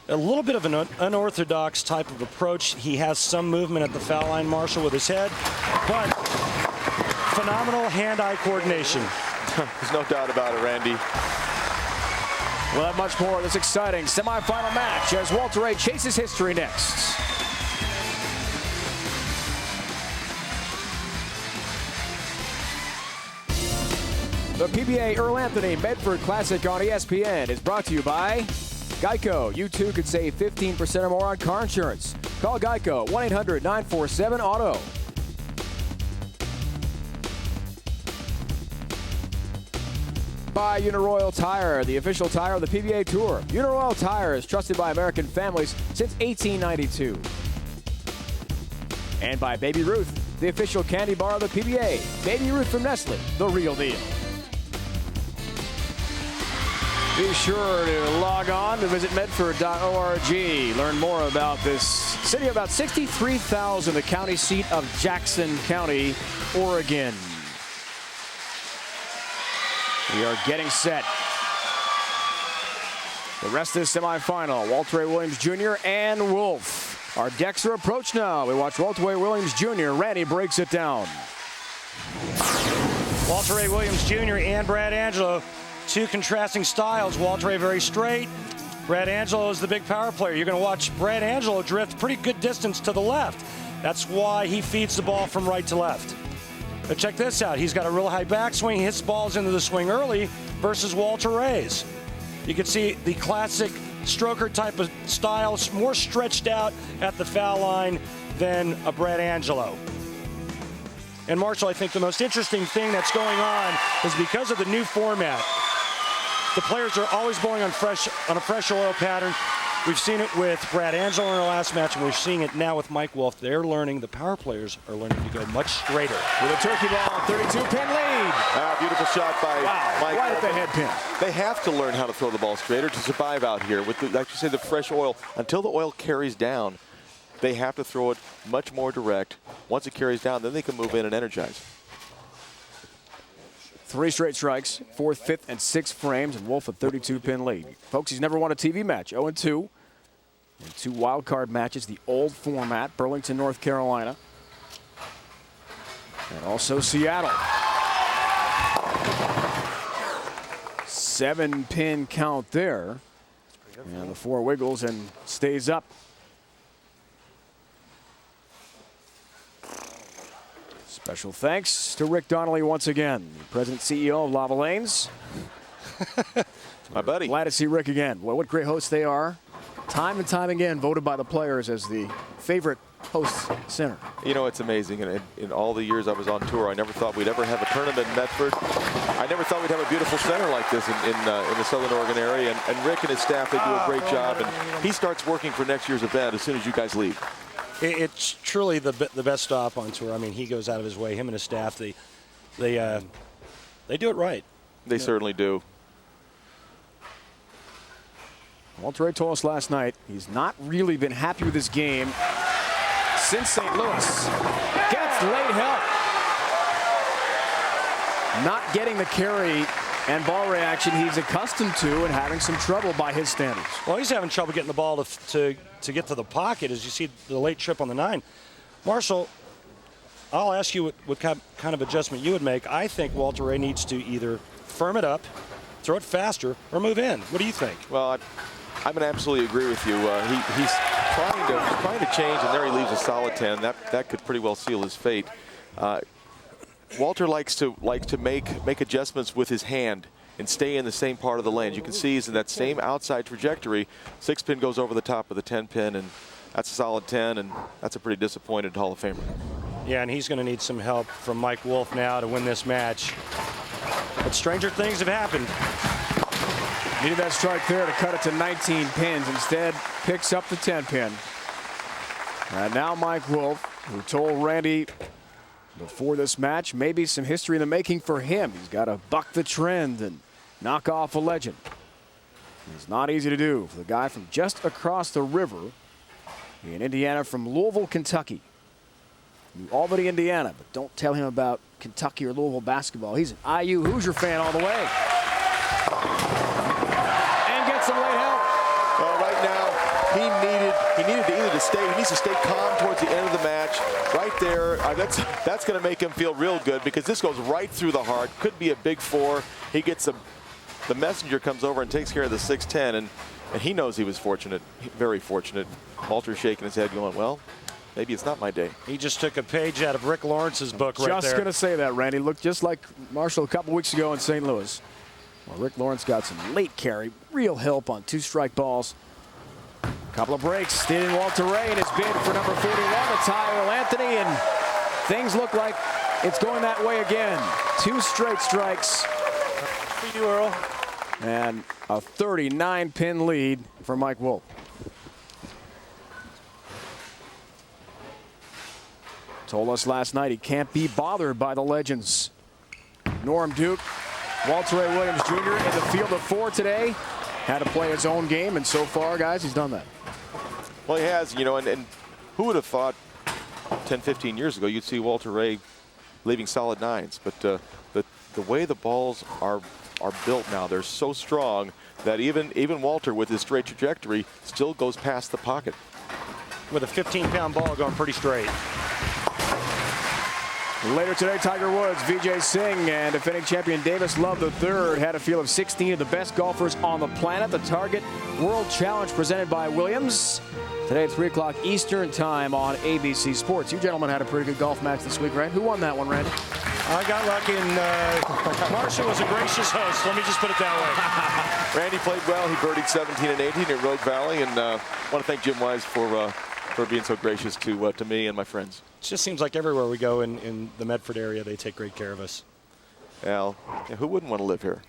a little bit of an unorthodox type of approach. He has some movement at the foul line, Marshall, with his head, but phenomenal hand-eye coordination. There's no doubt about it, Randy. We'll have much more of this exciting semifinal match as Walter Ray chases history next. The PBA Earl Anthony Medford Classic on ESPN is brought to you by Geico. You too could save 15% or more on car insurance. Call Geico 1-800-947-AUTO. By Uniroyal Tire, the official tire of the PBA Tour. Uniroyal Tire is trusted by American families since 1892. And by Baby Ruth, the official candy bar of the PBA. Baby Ruth from Nestle, the real deal. Be sure to log on to visit medford.org. Learn more about this city of about 63,000, the county seat of Jackson County, Oregon. We are getting set. The rest of the semifinal, Walter Ray Williams Jr. and Wolfe. Our decks are approached now. We watch Walter Ray Williams Jr. Randy breaks it down. Walter Ray Williams Jr. and Brad Angelo. 2 contrasting styles. Walter Ray very straight. Brad Angelo is the big power player. You're going to watch Brad Angelo drift pretty good distance to the left. That's why he feeds the ball from right to left. But check this out. He's got a real high backswing. He hits balls into the swing early versus Walter Ray's. You can see the classic stroker type of style, more stretched out at the foul line than a Brad Angelo. And Marshall, I think the most interesting thing that's going on is because of the new format. The players are always bowling on a fresh oil pattern. We've seen it with Brad Angelo in our last match, and we're seeing it now with Mike Wolfe. They're learning, the power players are learning to go much straighter. With a turkey ball, 32-pin lead. Beautiful beautiful shot by Mike. Right at the head pin. They have to learn how to throw the ball straighter to survive out here with, like you say, the fresh oil. Until the oil carries down, they have to throw it much more direct. Once it carries down, then they can move in and energize. 3 straight strikes, 4th, 5th, and 6th frames, and Wolfe a 32-pin lead. Folks, he's never won a TV match. 0-2 in 2 wild card matches, the old format, Burlington, North Carolina, and also Seattle. 7-pin count there, and the 4 wiggles and stays up. Special thanks to Rick Donnelly once again, the President CEO of Lava Lanes. My buddy. Glad to see Rick again. Well, what great hosts they are. Time and time again voted by the players as the favorite host center. You know, it's amazing. And in all the years I was on tour, I never thought we'd ever have a tournament in Medford. I never thought we'd have a beautiful center like this in the Southern Oregon area. And Rick and his staff, they do a great job. And he starts working for next year's event as soon as you guys leave. It's truly the best stop on tour. I mean, he goes out of his way. Him and his staff, they do it right. They certainly do. Walter Ray told us last night he's not really been happy with his game since St. Louis. Gets late help. Not getting the carry and ball reaction he's accustomed to and having some trouble by his standards. Well, he's having trouble getting the ball to get to the pocket as you see the late trip on the 9. Marshall, I'll ask you what kind of adjustment you would make. I think Walter Ray needs to either firm it up, throw it faster, or move in. What do you think? Well, I'm going to absolutely agree with you. He's trying to change, and there he leaves a solid 10. That could pretty well seal his fate. Walter likes to make adjustments with his hand and stay in the same part of the lane. You can see he's in that same outside trajectory. 6-pin goes over the top of the 10-pin, and that's a solid 10, and that's a pretty disappointed Hall of Famer. Yeah, and he's going to need some help from Mike Wolfe now to win this match. But stranger things have happened. Needed that strike there to cut it to 19 pins. Instead, picks up the 10-pin. And now Mike Wolfe, who told Randy before this match, maybe some history in the making for him. He's got to buck the trend and knock off a legend. It's not easy to do for the guy from just across the river in Indiana, from Louisville, Kentucky. New Albany, Indiana, but don't tell him about Kentucky or Louisville basketball. He's an IU Hoosier fan all the way. And gets some late help. Well, right now, he needed to either stay. He needs to stay calm towards the end of the match. Right there, that's going to make him feel real good because this goes right through the heart. Could be a big 4. He gets the messenger comes over and takes care of the 6-10, and he knows he was fortunate, very fortunate. Walter's shaking his head, going, well, maybe it's not my day. He just took a page out of Rick Lawrence's book right there. Just going to say that, Randy. Looked just like Marshall a couple weeks ago in St. Louis. Well, Rick Lawrence got some late carry, real help on 2 strike balls. Couple of breaks, stayed in Walter Ray in his bid for number 41 to tie Earl Anthony, and things look like it's going that way again. 2 straight strikes. For you, Earl. And a 39-pin lead for Mike Wolfe. Told us last night he can't be bothered by the legends. Norm Duke, Walter Ray Williams Jr. in the field of 4 today. Had to play his own game, and so far, guys, he's done that. Well, he has, you know, and who would have thought 10, 15 years ago you'd see Walter Ray leaving solid 9s, but the way the balls are built now, they're so strong that even Walter with his straight trajectory still goes past the pocket. With a 15-pound ball going pretty straight. Later today, Tiger Woods, Vijay Singh, and defending champion Davis Love III had a field of 16 of the best golfers on the planet. The Target World Challenge presented by Williams. Today at 3 o'clock Eastern time on ABC Sports. You gentlemen had a pretty good golf match this week, right? Who won that one, Randy? I got lucky, and Marshall was a gracious host. Let me just put it that way. Randy played well. He birdied 17 and 18 at Rogue Valley, and I want to thank Jim Wise for being so gracious to me and my friends. It just seems like everywhere we go in the Medford area, they take great care of us. Well, yeah, who wouldn't want to live here?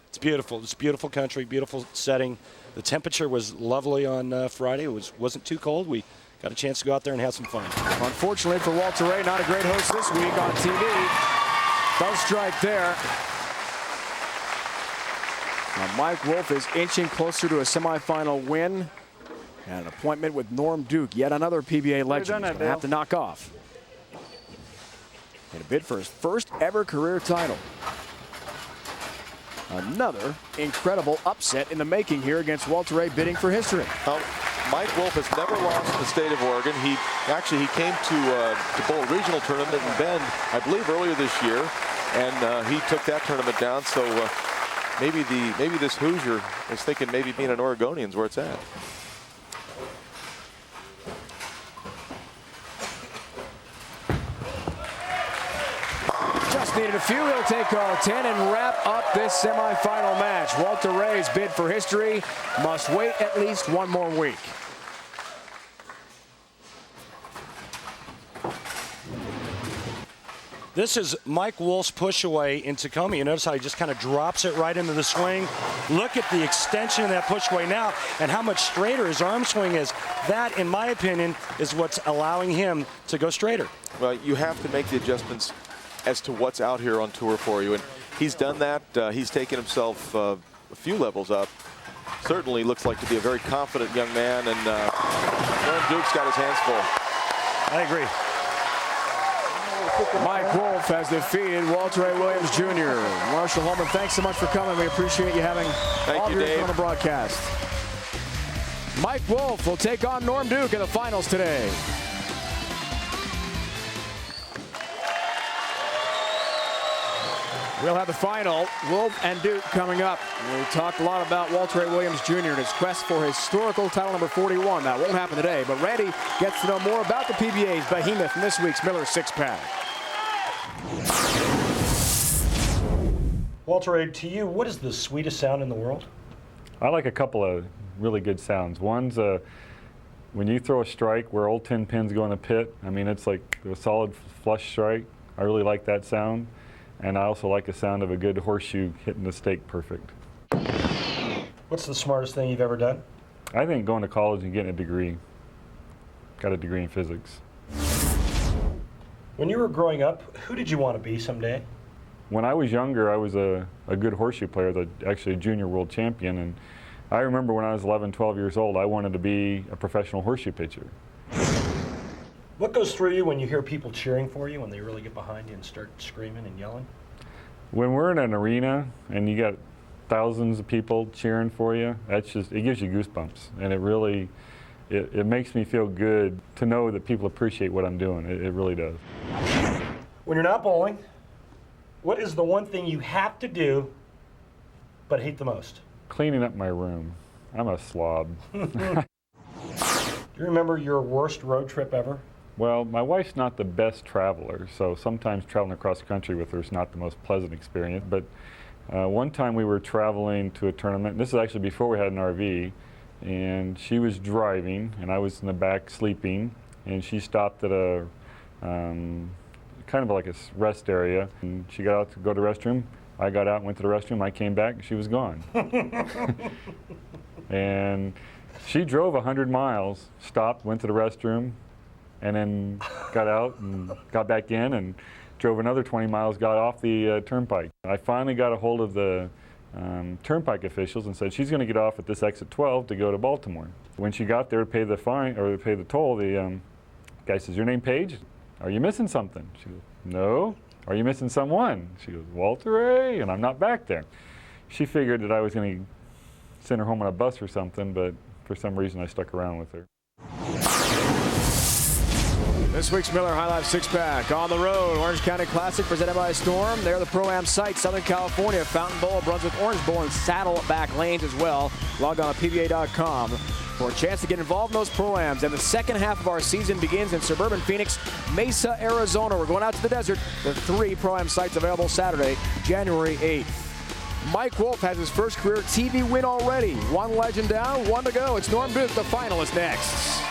It's beautiful. It's a beautiful country, beautiful setting. The temperature was lovely on Friday. It wasn't too cold. We got a chance to go out there and have some fun. Unfortunately for Walter Ray, not a great host this week on TV. Those strike there. Now Mike Wolfe is inching closer to a semifinal win. And an appointment with Norm Duke, yet another PBA legend, he's going to have to knock off in a bid for his first ever career title. Another incredible upset in the making here against Walter Ray, bidding for history. Mike Wolfe has never lost in the state of Oregon. He came to bowl regional tournament in Bend, I believe, earlier this year, and he took that tournament down. So maybe this Hoosier is thinking maybe being an Oregonian's where it's at. Just needed a few. He'll take all 10 and wrap up this semifinal match. Walter Ray's bid for history must wait at least one more week. This is Mike Wolfe's push away in Tacoma. You notice how he just kind of drops it right into the swing. Look at the extension of that push away now and how much straighter his arm swing is. That, in my opinion, is what's allowing him to go straighter. Well, you have to make the adjustments as to what's out here on tour for you, and he's done that. He's taken himself a few levels up. Certainly looks like to be a very confident young man, and Norm Duke's got his hands full. I agree. Mike Wolfe has defeated Walter A. Williams Jr. Marshall Holman, thanks so much for coming. We appreciate you having all of your input on the broadcast. Mike Wolfe will take on Norm Duke in the finals today. We'll have the final, Wolfe and Duke, coming up. We talked a lot about Walter A. Williams Jr. and his quest for historical title number 41. That won't happen today, but Randy gets to know more about the PBA's behemoth in this week's Miller Six-Pack. Walter A., to you, what is the sweetest sound in the world? I like a couple of really good sounds. One's when you throw a strike where old 10 pins go in the pit. I mean, it's like a solid flush strike. I really like that sound. And I also like the sound of a good horseshoe hitting the stake perfect. What's the smartest thing you've ever done? I think going to college and getting a degree. Got a degree in physics. When you were growing up, who did you want to be someday? When I was younger, I was a good horseshoe player, actually a junior world champion. And I remember when I was 11, 12 years old, I wanted to be a professional horseshoe pitcher. What goes through you when you hear people cheering for you, when they really get behind you and start screaming and yelling? When we're in an arena and you got thousands of people cheering for you, it gives you goosebumps. And it really, it makes me feel good to know that people appreciate what I'm doing. It really does. When you're not bowling, what is the one thing you have to do but hate the most? Cleaning up my room. I'm a slob. Do you remember your worst road trip ever? Well, my wife's not the best traveler, so sometimes traveling across the country with her is not the most pleasant experience. But one time we were traveling to a tournament, and this is actually before we had an RV, and she was driving, and I was in the back sleeping, and she stopped at a kind of like a rest area, and she got out to go to the restroom. I got out and went to the restroom. I came back, and she was gone. And she drove 100 miles, stopped, went to the restroom, and then got out and got back in and drove another 20 miles, got off the turnpike. I finally got a hold of the turnpike officials and said she's going to get off at this exit 12 to go to Baltimore. When she got there to pay the fine or to pay the toll, the guy says, "Your name Paige? Are you missing something?" She goes, "No." "Are you missing someone?" She goes, "Walter A." And I'm not back there. She figured that I was going to send her home on a bus or something, but for some reason I stuck around with her. This week's Miller High Life Six-Pack on the road. Orange County Classic presented by Storm. They're the Pro-Am site, Southern California, Fountain Bowl, Brunswick Orange Bowl, and Saddleback Lanes as well. Log on to PBA.com for a chance to get involved in those Pro-Ams. And the second half of our season begins in suburban Phoenix, Mesa, Arizona. We're going out to the desert. The 3 Pro-Am sites available Saturday, January 8th. Mike Wolfe has his first career TV win already. 1 legend down, 1 to go. It's Norm Duke, the finalist, next.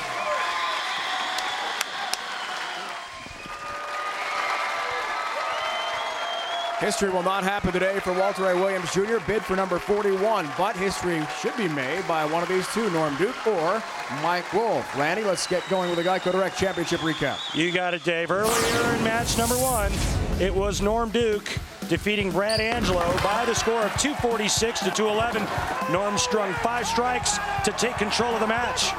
History will not happen today for Walter A. Williams Jr., bid for number 41, but history should be made by one of these two, Norm Duke or Mike Wolfe. Randy, let's get going with the Geico Direct Championship recap. You got it, Dave. Earlier in match number 1, it was Norm Duke defeating Brad Angelo by the score of 246 to 211. Norm strung 5 strikes to take control of the match.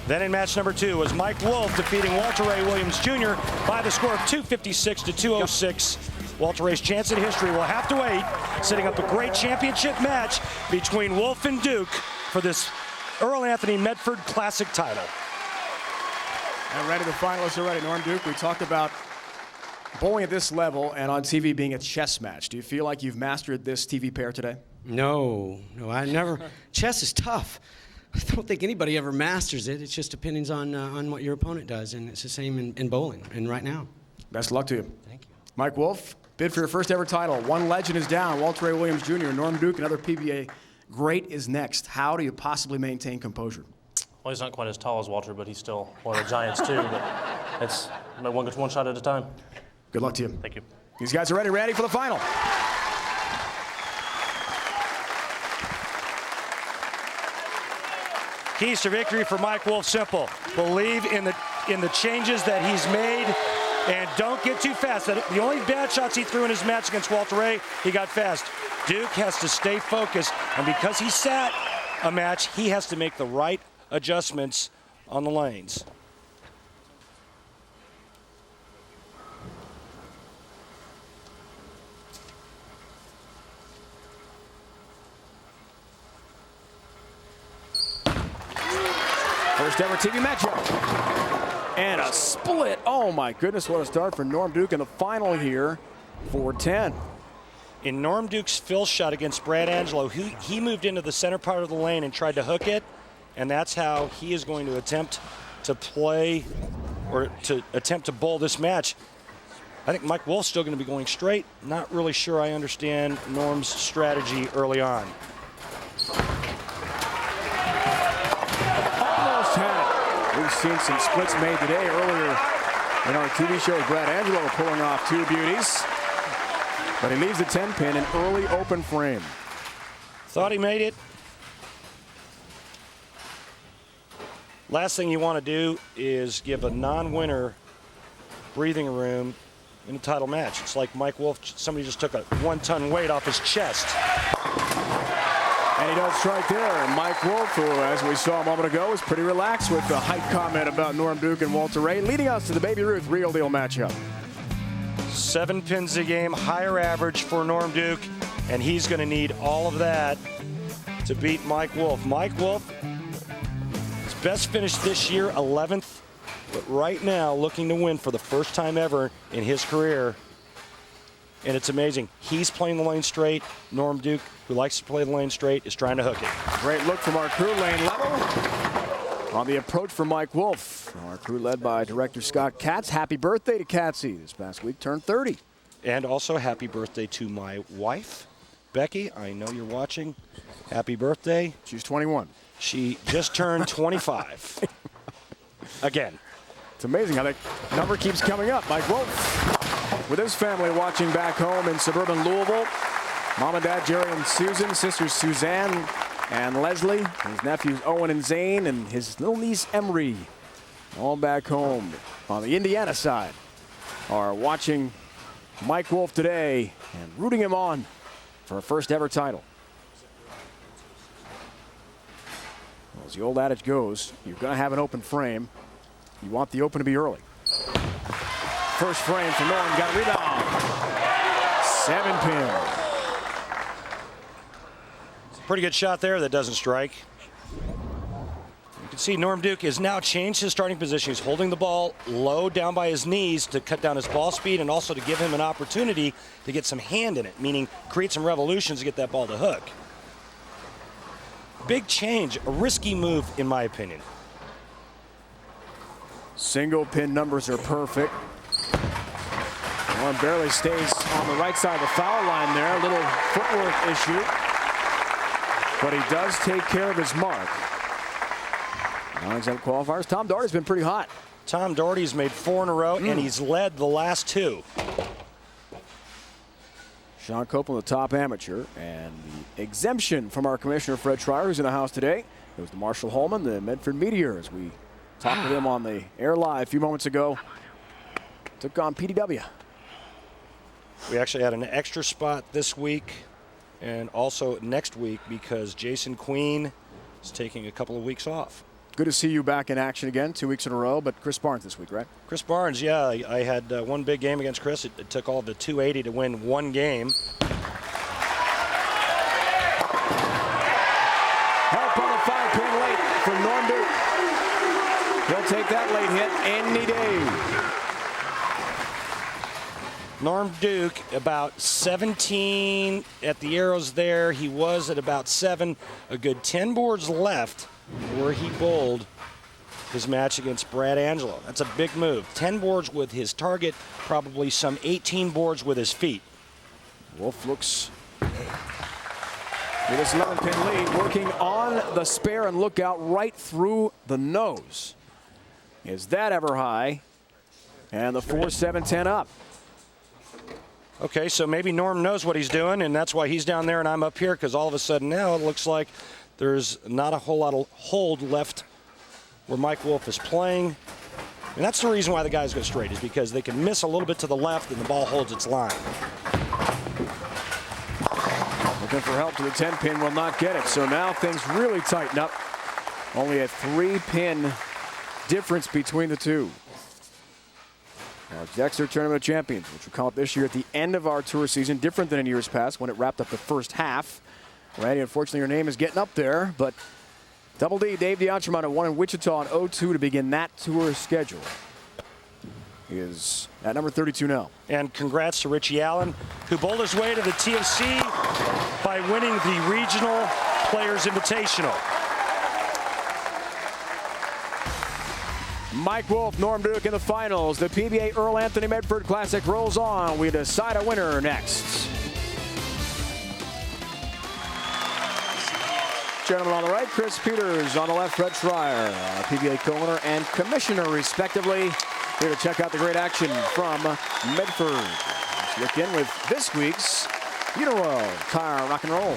Then in match number 2 was Mike Wolfe defeating Walter Ray Williams Jr. by the score of 256 to 206. Walter Ray's chance at history will have to wait, setting up a great championship match between Wolfe and Duke for this Earl Anthony Medford Classic title. And ready, the finalists are ready. Norm, Duke, we talked about bowling at this level and on TV being a chess match. Do you feel like you've mastered this TV pair today? No, I never. Chess is tough. I don't think anybody ever masters it. It just depends on what your opponent does, and it's the same in bowling and right now. Best of luck to you. Thank you. Mike Wolfe, bid for your first ever title. One legend is down. Walter Ray Williams Jr., Norm Duke, another PBA great is next. How do you possibly maintain composure? Well, he's not quite as tall as Walter, but he's still one of the giants too. But it's one shot at a time. Good luck to you. Thank you. These guys are ready for the final. Keys to victory for Mike Wolfe, simple. Believe in the changes that he's made and don't get too fast. The only bad shots he threw in his match against Walter Ray, he got fast. Duke has to stay focused, and because he sat a match, he has to make the right adjustments on the lanes. First ever TV matchup. And a split. Oh my goodness, what a start for Norm Duke in the final here, 4-10. In Norm Duke's fill shot against Brad Angelo, he moved into the center part of the lane and tried to hook it, and that's how he is going to attempt to play or to attempt to bowl this match. I think Mike Wolfe's still going to be going straight. Not really sure I understand Norm's strategy early on. Almost had it. We've seen some splits made today. Earlier in our TV show, Brad Angelo pulling off 2 beauties. But he leaves the 10-pin in early open frame. Thought he made it. Last thing you want to do is give a non-winner breathing room in a title match. It's like Mike Wolfe, somebody just took a 1-ton weight off his chest. And he does strike there. Mike Wolfe, who, as we saw a moment ago, was pretty relaxed with the height comment about Norm Duke and Walter Ray, leading us to the Baby Ruth real deal matchup. 7 pins a game, higher average for Norm Duke, and he's going to need all of that to beat Mike Wolfe. Mike Wolfe, his best finish this year, 11th, but right now looking to win for the first time ever in his career. And it's amazing. He's playing the lane straight. Norm Duke, who likes to play the lane straight, is trying to hook it. Great look from our crew, lane level. On the approach for Mike Wolfe. Our crew led by director Scott Katz. Happy birthday to Katzy. This past week turned 30. And also happy birthday to my wife, Becky. I know you're watching. Happy birthday. She's 21. She just turned 25. Again. It's amazing how that number keeps coming up. Mike Wolfe with his family watching back home in suburban Louisville. Mom and Dad, Jerry and Susan, sisters Suzanne and Leslie, his nephews Owen and Zane, and his little niece Emery, all back home on the Indiana side, are watching Mike Wolfe today and rooting him on for a first ever title. Well, as the old adage goes, you're going to have an open frame. You want the open to be early. First frame for Norm, got a rebound. 7-pin. Pretty good shot there that doesn't strike. You can see Norm Duke has now changed his starting position. He's holding the ball low down by his knees to cut down his ball speed and also to give him an opportunity to get some hand in it, meaning create some revolutions to get that ball to hook. Big change, a risky move in my opinion. Single pin numbers are perfect. Norm barely stays on the right side of the foul line there. A little footwork issue. But he does take care of his mark. Non-exempt qualifiers. Tom Doherty's been pretty hot. Tom Doherty's made 4 in a row, and he's led the last 2. Sean Copeland, the top amateur, and the exemption from our commissioner, Fred Schreier, who's in the house today. It was the Marshall Holman, the Medford Meteor, as we talked with him on the air live a few moments ago. took on PDW. We actually had an extra spot this week and also next week because Jason Queen is taking a couple of weeks off. Good to see you back in action again, 2 weeks in a row, but Chris Barnes this week, right? Chris Barnes, yeah. I had one big game against Chris. It took all of the 280 to win one game. Help on the 5-pin late for Norm Duke. He'll take that late hit any day. Norm Duke, about 17 at the arrows there. He was at about 7. A good 10 boards left where he bowled his match against Brad Angelo. That's a big move. 10 boards with his target, probably some 18 boards with his feet. Wolfe looks with this 11-pin lead, working on the spare and look out right through the nose. Is that ever high? And the 4-7-10 up. Okay, so maybe Norm knows what he's doing, and that's why he's down there and I'm up here, because all of a sudden now it looks like there's not a whole lot of hold left where Mike Wolfe is playing. And that's the reason why the guys go straight, is because they can miss a little bit to the left and the ball holds its line. Looking for help to the 10-pin, will not get it. So now things really tighten up. Only a 3-pin difference between the two. Our Dexter Tournament of Champions, which we call it this year at the end of our tour season, different than in years past when it wrapped up the first half. Randy, unfortunately, your name is getting up there, but Double D, Dave DiAntremano, won in Wichita on 0-2 to begin that tour schedule. He is at number 32 now. And congrats to Richie Allen, who bowled his way to the TFC by winning the Regional Players Invitational. Mike Wolfe, Norm Duke in the finals. The PBA Earl Anthony Medford Classic rolls on. We decide a winner next. Gentlemen on the right, Chris Peters. On the left, Fred Schreier, PBA co-owner and commissioner, respectively. Here to check out the great action from Medford. Let's look in with this week's Uniroyal Tire Rock and Roll.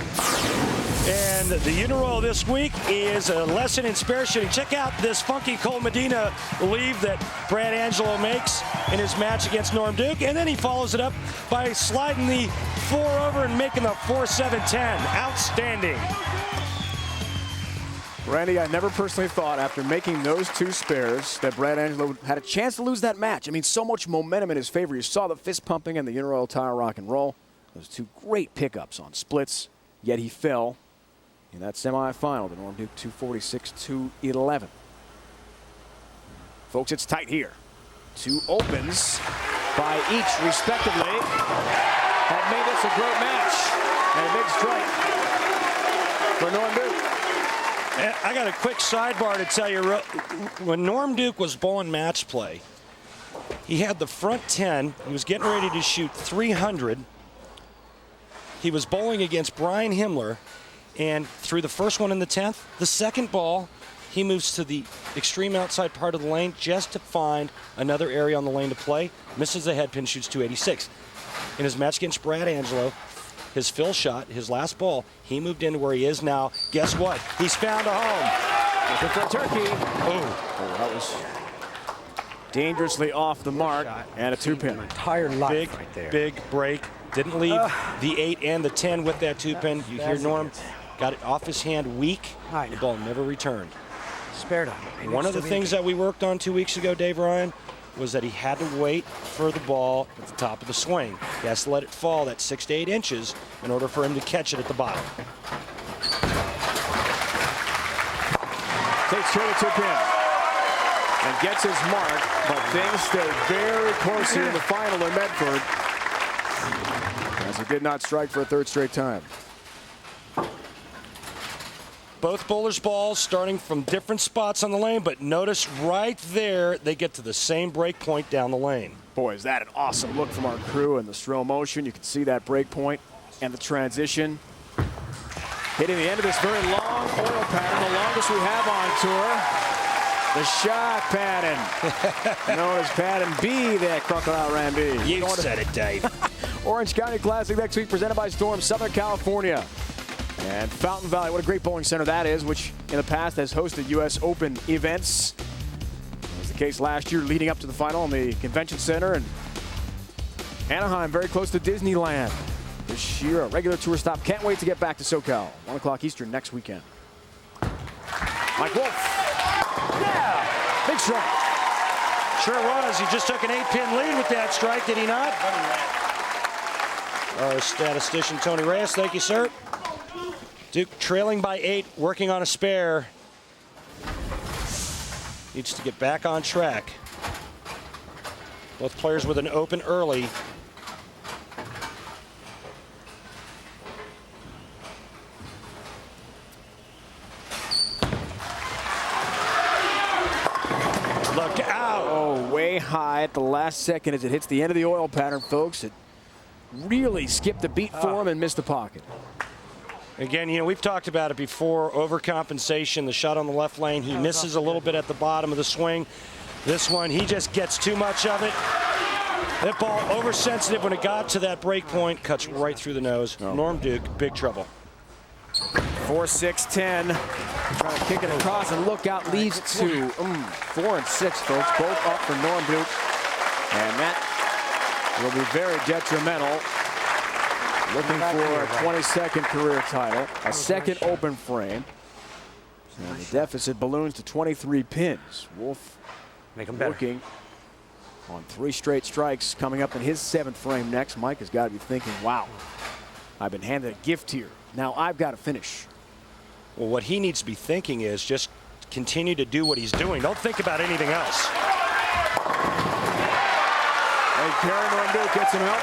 And the Uniroyal this week is a lesson in spare shooting. Check out this funky Cole Medina leave that Brad Angelo makes in his match against Norm Duke. And then he follows it up by sliding the 4 over and making the 4-7-10. Outstanding. Randy, I never personally thought after making those 2 spares that Brad Angelo had a chance to lose that match. I mean, so much momentum in his favor. You saw the fist pumping and the Uniroyal Tire Rock and Roll. Those 2 great pickups on splits, yet he fell in that semifinal to Norm Duke 246-211. Folks, it's tight here. 2 opens by each, respectively, have made this a great match. And a big strike for Norm Duke. I got a quick sidebar to tell you. When Norm Duke was bowling match play, he had the front 10. He was getting ready to shoot 300. He was bowling against Brian Himmler, and through the first one in the 10th, the second ball, he moves to the extreme outside part of the lane just to find another area on the lane to play. Misses the head pin, shoots 286. In his match against Brad Angelo, his fill shot, his last ball, he moved into where he is now. Guess what? He's found a home. Looking for a turkey. Oh, that was dangerously off the mark, and a 2-pin. Entire life right there. Big break. Didn't leave the 8 and the 10 with that 2-pin. You hear Norm got it off his hand weak. The ball never returned. Spared up. One of the things that we worked on 2 weeks ago, Dave Ryan, was that he had to wait for the ball at the top of the swing. He has to let it fall that 6 to 8 inches in order for him to catch it at the bottom. Takes care of the 2-pin and gets his mark, but things stay very close here in the final in Medford, as he did not strike for a 3rd straight time. Both bowlers' balls starting from different spots on the lane, but notice right there they get to the same break point down the lane. Boy, is that an awesome look from our crew in the slow motion. You can see that break point and the transition. Hitting the end of this very long oil pattern, the longest we have on tour. The shot pattern, known as pattern B there, Crocodile Randy. You said it, Dave. Orange County Classic next week, presented by Storm, Southern California. And Fountain Valley, what a great bowling center that is, which in the past has hosted U.S. Open events. As the case last year leading up to the final in the Convention Center. And Anaheim very close to Disneyland. This year, a regular tour stop. Can't wait to get back to SoCal. 1 o'clock Eastern next weekend. Mike Wolfe. Yeah! Big strike. Sure was. He just took an 8-pin lead with that strike, did he not? Our statistician, Tony Reyes. Thank you, sir. Duke trailing by 8, working on a spare. Needs to get back on track. Both players with an open early. Look out. Oh, way high at the last second as it hits the end of the oil pattern, folks. It really skipped a beat for him and missed the pocket. Again, you know, we've talked about it before, overcompensation, the shot on the left lane. He misses a little bit at the bottom of the swing. This one, he just gets too much of it. That ball oversensitive when it got to that break point, cuts right through the nose. Norm Duke, big trouble. 4-6-10. Trying to kick it across and look out, leads to 4 and 6, folks. Both up for Norm Duke. And that will be very detrimental. Looking for a 22nd career title, a second open frame. And the deficit balloons to 23 pins. Wolfe working on 3 straight strikes coming up in his 7th frame next. Mike has got to be thinking, wow, I've been handed a gift here. Now I've got to finish. Well, what he needs to be thinking is just continue to do what he's doing. Don't think about anything else. Hey, Karen, Norm Duke gets him help.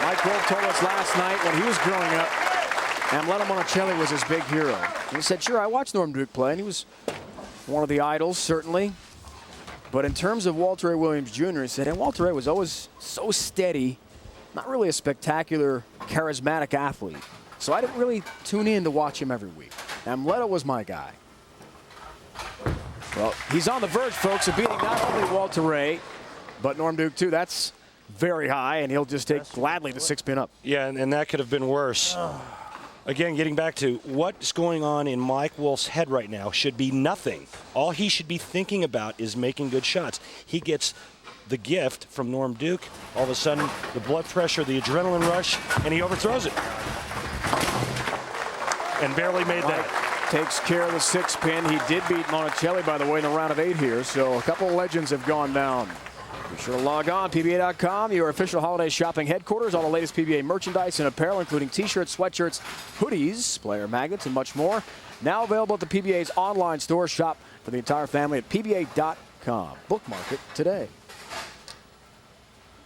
Mike Wolfe told us last night when he was growing up, Angelo Monticelli was his big hero. He said, sure, I watched Norm Duke play, and he was one of the idols, certainly. But in terms of Walter Ray Williams Jr., he said, and Walter Ray was always so steady, not really a spectacular, charismatic athlete. So I didn't really tune in to watch him every week. Angelo was my guy. Well, he's on the verge, folks, of beating not only Walter Ray, but Norm Duke, too. That's very high, and he'll just take gladly the 6-pin up. Yeah, and that could have been worse. Again, getting back to what's going on in Mike Wolfe's head right now should be nothing. All he should be thinking about is making good shots. He gets the gift from Norm Duke. All of a sudden, the blood pressure, the adrenaline rush, and he overthrows it. And barely made that. Takes care of the 6-pin. He did beat Monticelli, by the way, in the round of 8 here, so a couple of legends have gone down. Be sure to log on, PBA.com, your official holiday shopping headquarters. All the latest PBA merchandise and apparel, including T-shirts, sweatshirts, hoodies, player magnets, and much more. Now available at the PBA's online store. Shop for the entire family at PBA.com. Bookmark it today.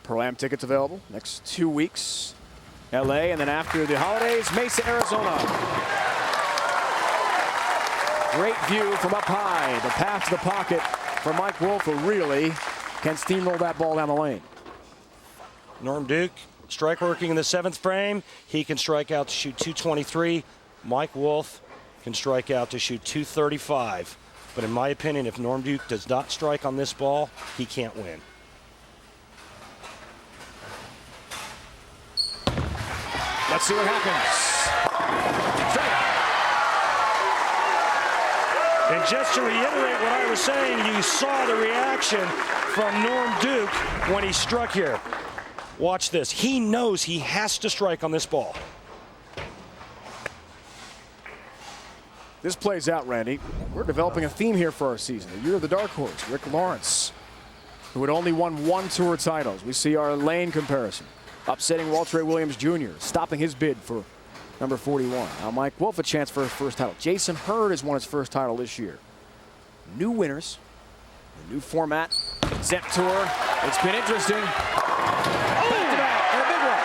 Pro-Am tickets available next 2 weeks. LA, and then after the holidays, Mesa, Arizona. Great view from up high. The path to the pocket for Mike Wolfe, who really can steamroll that ball down the lane. Norm Duke, strike working in the 7th frame. He can strike out to shoot 223. Mike Wolfe can strike out to shoot 235. But in my opinion, if Norm Duke does not strike on this ball, he can't win. Let's see what happens. Strike. And just to reiterate what I was saying, you saw the reaction from Norm Duke when he struck here. Watch this. He knows he has to strike on this ball. This plays out, Randy. We're developing a theme here for our season. The year of the dark horse, Rick Lawrence, who had only won 1 tour titles. We see our lane comparison. Upsetting Walter Ray Williams Jr., stopping his bid for number 41. Now Mike Wolfe a chance for his first title. Jason Hurd has won his first title this year. New winners, a new format, Zep Tour. It's been interesting. Back to back, and a big one.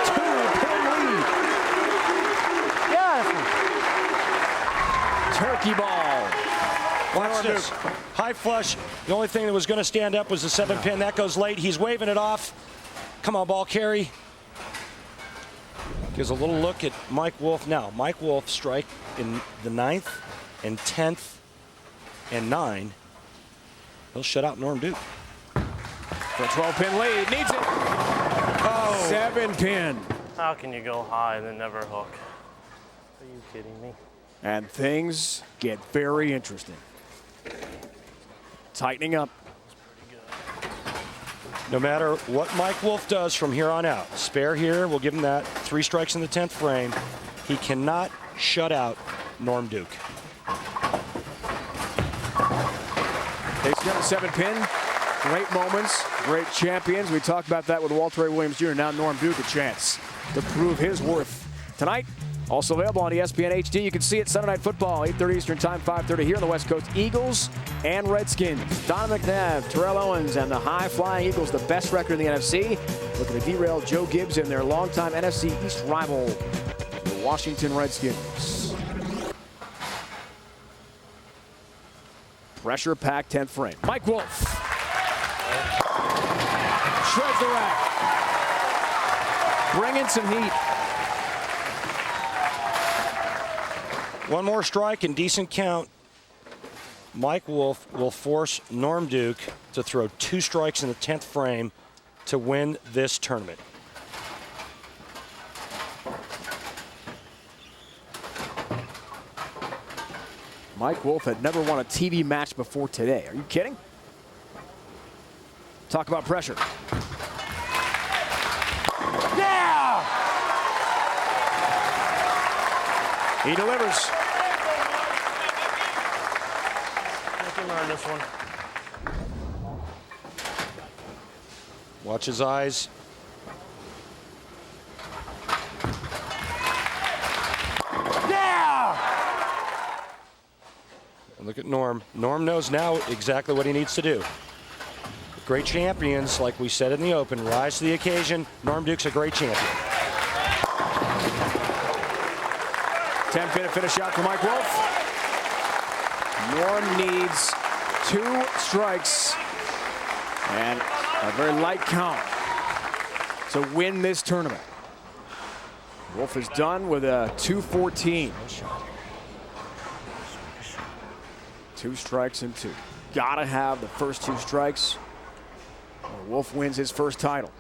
2-pin lead. Yes. Turkey ball. Watch this. High flush. The only thing that was going to stand up was the 7-pin. That goes late. He's waving it off. Come on, ball carry. Gives a little look at Mike Wolfe. Now, Mike Wolfe strike in the 9th and 10th and 9. He'll shut out Norm Duke. For a 12-pin lead. Needs it. Oh. 7-pin. How can you go high and then never hook? Are you kidding me? And things get very interesting. Tightening up. No matter what Mike Wolfe does from here on out, spare here, we'll give him that. 3 strikes in the 10th frame. He cannot shut out Norm Duke. They've got a 7-pin. Great moments, great champions. We talked about that with Walter Ray Williams Jr. Now Norm Duke a chance to prove his worth tonight. Also available on ESPN HD. You can see it Sunday Night Football, 8:30 Eastern Time, 5:30 here on the West Coast. Eagles and Redskins. Don McNabb, Terrell Owens, and the high-flying Eagles, the best record in the NFC. Looking to derail Joe Gibbs and their longtime NFC East rival, the Washington Redskins. Pressure-packed 10th frame. Mike Wolfe. Shreds the rack. Bringing some heat. One more strike and decent count. Mike Wolfe will force Norm Duke to throw 2 strikes in the 10th frame to win this tournament. Mike Wolfe had never won a TV match before today. Are you kidding? Talk about pressure. Yeah! He delivers. I can learn this one. Watch his eyes. Yeah! And look at Norm. Norm knows now exactly what he needs to do. Great champions, like we said in the open, rise to the occasion. Norm Duke's a great champion. 10-pin to finish out for Mike Wolfe. Norm needs 2 strikes and a very light count to win this tournament. Wolfe is done with a 2-14. 2 strikes and 2. Gotta have the first 2 strikes, or Wolfe wins his first title.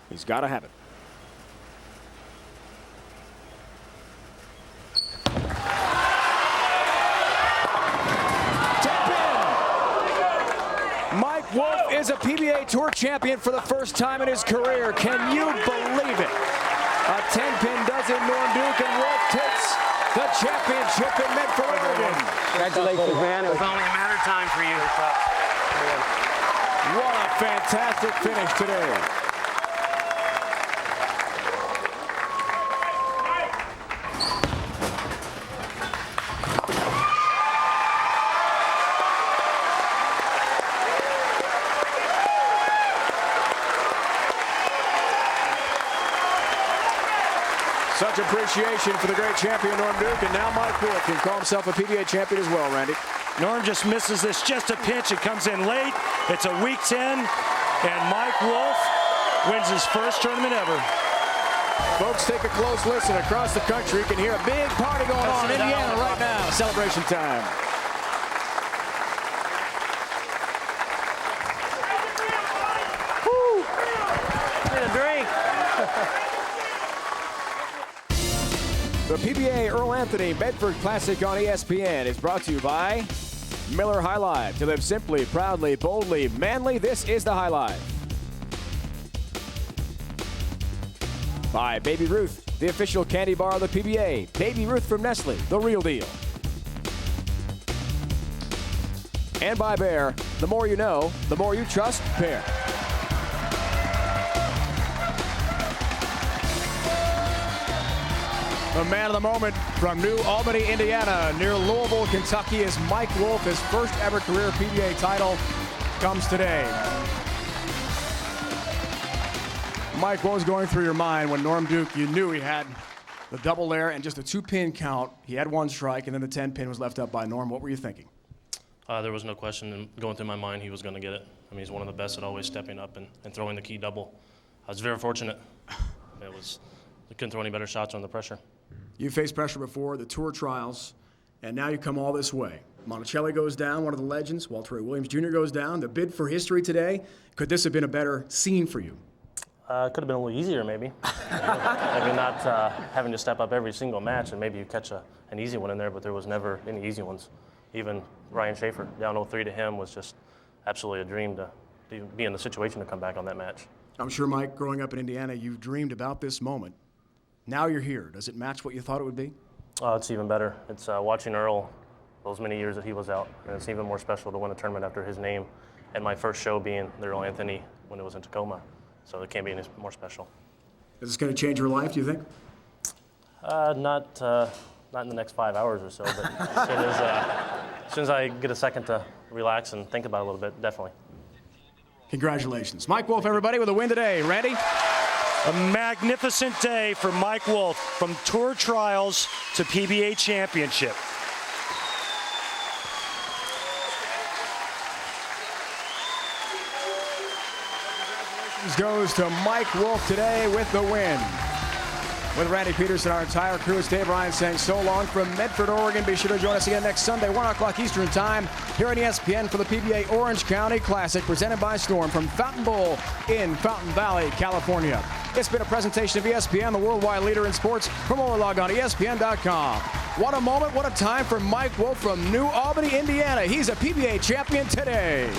He's got to have it. Mike Wolfe is a PBA Tour champion for the first time in his career. Can you believe it? A 10-pin does it. Norm Duke, and Wolfe takes the championship in Medford, Oregon. Congratulations, man. It was only a matter of time for you. What a fantastic finish today. Such appreciation for the great champion Norm Duke, and now Mike Wolfe can call himself a PBA champion as well, Randy. Norm just misses this, just a pinch. It comes in late. It's a week 10, and Mike Wolfe wins his first tournament ever. Folks, take a close listen. Across the country, you can hear a big party going on in Indiana right now. Celebration time. Woo! Get a drink. The PBA Earl Anthony Medford Classic on ESPN is brought to you by Miller High Life. To live simply, proudly, boldly, manly, this is the High Life. By Baby Ruth, the official candy bar of the PBA. Baby Ruth from Nestle, the real deal. And by Bear, the more you know, the more you trust Bear. The man of the moment from New Albany, Indiana, near Louisville, Kentucky, is Mike Wolfe. His first ever career PBA title comes today. Mike, what was going through your mind when Norm Duke, you knew he had the double there and just a 2-pin count? He had 1 strike, and then the 10-pin was left up by Norm. What were you thinking? There was no question going through my mind he was going to get it. I mean, he's one of the best at always stepping up and throwing the key double. I was very fortunate. I couldn't throw any better shots under pressure. You faced pressure before, the Tour Trials, and now you come all this way. Monticelli goes down, one of the legends. Walter Williams Jr. goes down. The bid for history today. Could this have been a better scene for you? It could have been a little easier, maybe. Maybe not having to step up every single match, and maybe you catch an easy one in there, but there was never any easy ones. Even Ryan Schaefer, down 0-3 to him, was just absolutely a dream to be in the situation to come back on that match. I'm sure, Mike, growing up in Indiana, you've dreamed about this moment. Now you're here. Does it match what you thought it would be? It's even better. It's watching Earl those many years that he was out, and it's even more special to win a tournament after his name, and my first show being the Earl Anthony when it was in Tacoma. So it can't be any more special. Is this going to change your life, do you think? Not in the next 5 hours or so, but as soon as I get a second to relax and think about it a little bit, definitely. Congratulations. Mike Wolfe, everybody, with a win today. Randy? A magnificent day for Mike Wolfe, from Tour Trials to PBA Championship. Goes to Mike Wolfe today with the win. With Randy Peterson, our entire crew, it's Dave Ryan saying so long from Medford, Oregon. Be sure to join us again next Sunday, 1 o'clock Eastern Time, here on ESPN for the PBA Orange County Classic, presented by Storm from Fountain Bowl in Fountain Valley, California. It's been a presentation of ESPN, the worldwide leader in sports. For more, log on to ESPN.com. What a moment, what a time for Mike Wolfe from New Albany, Indiana. He's a PBA champion today.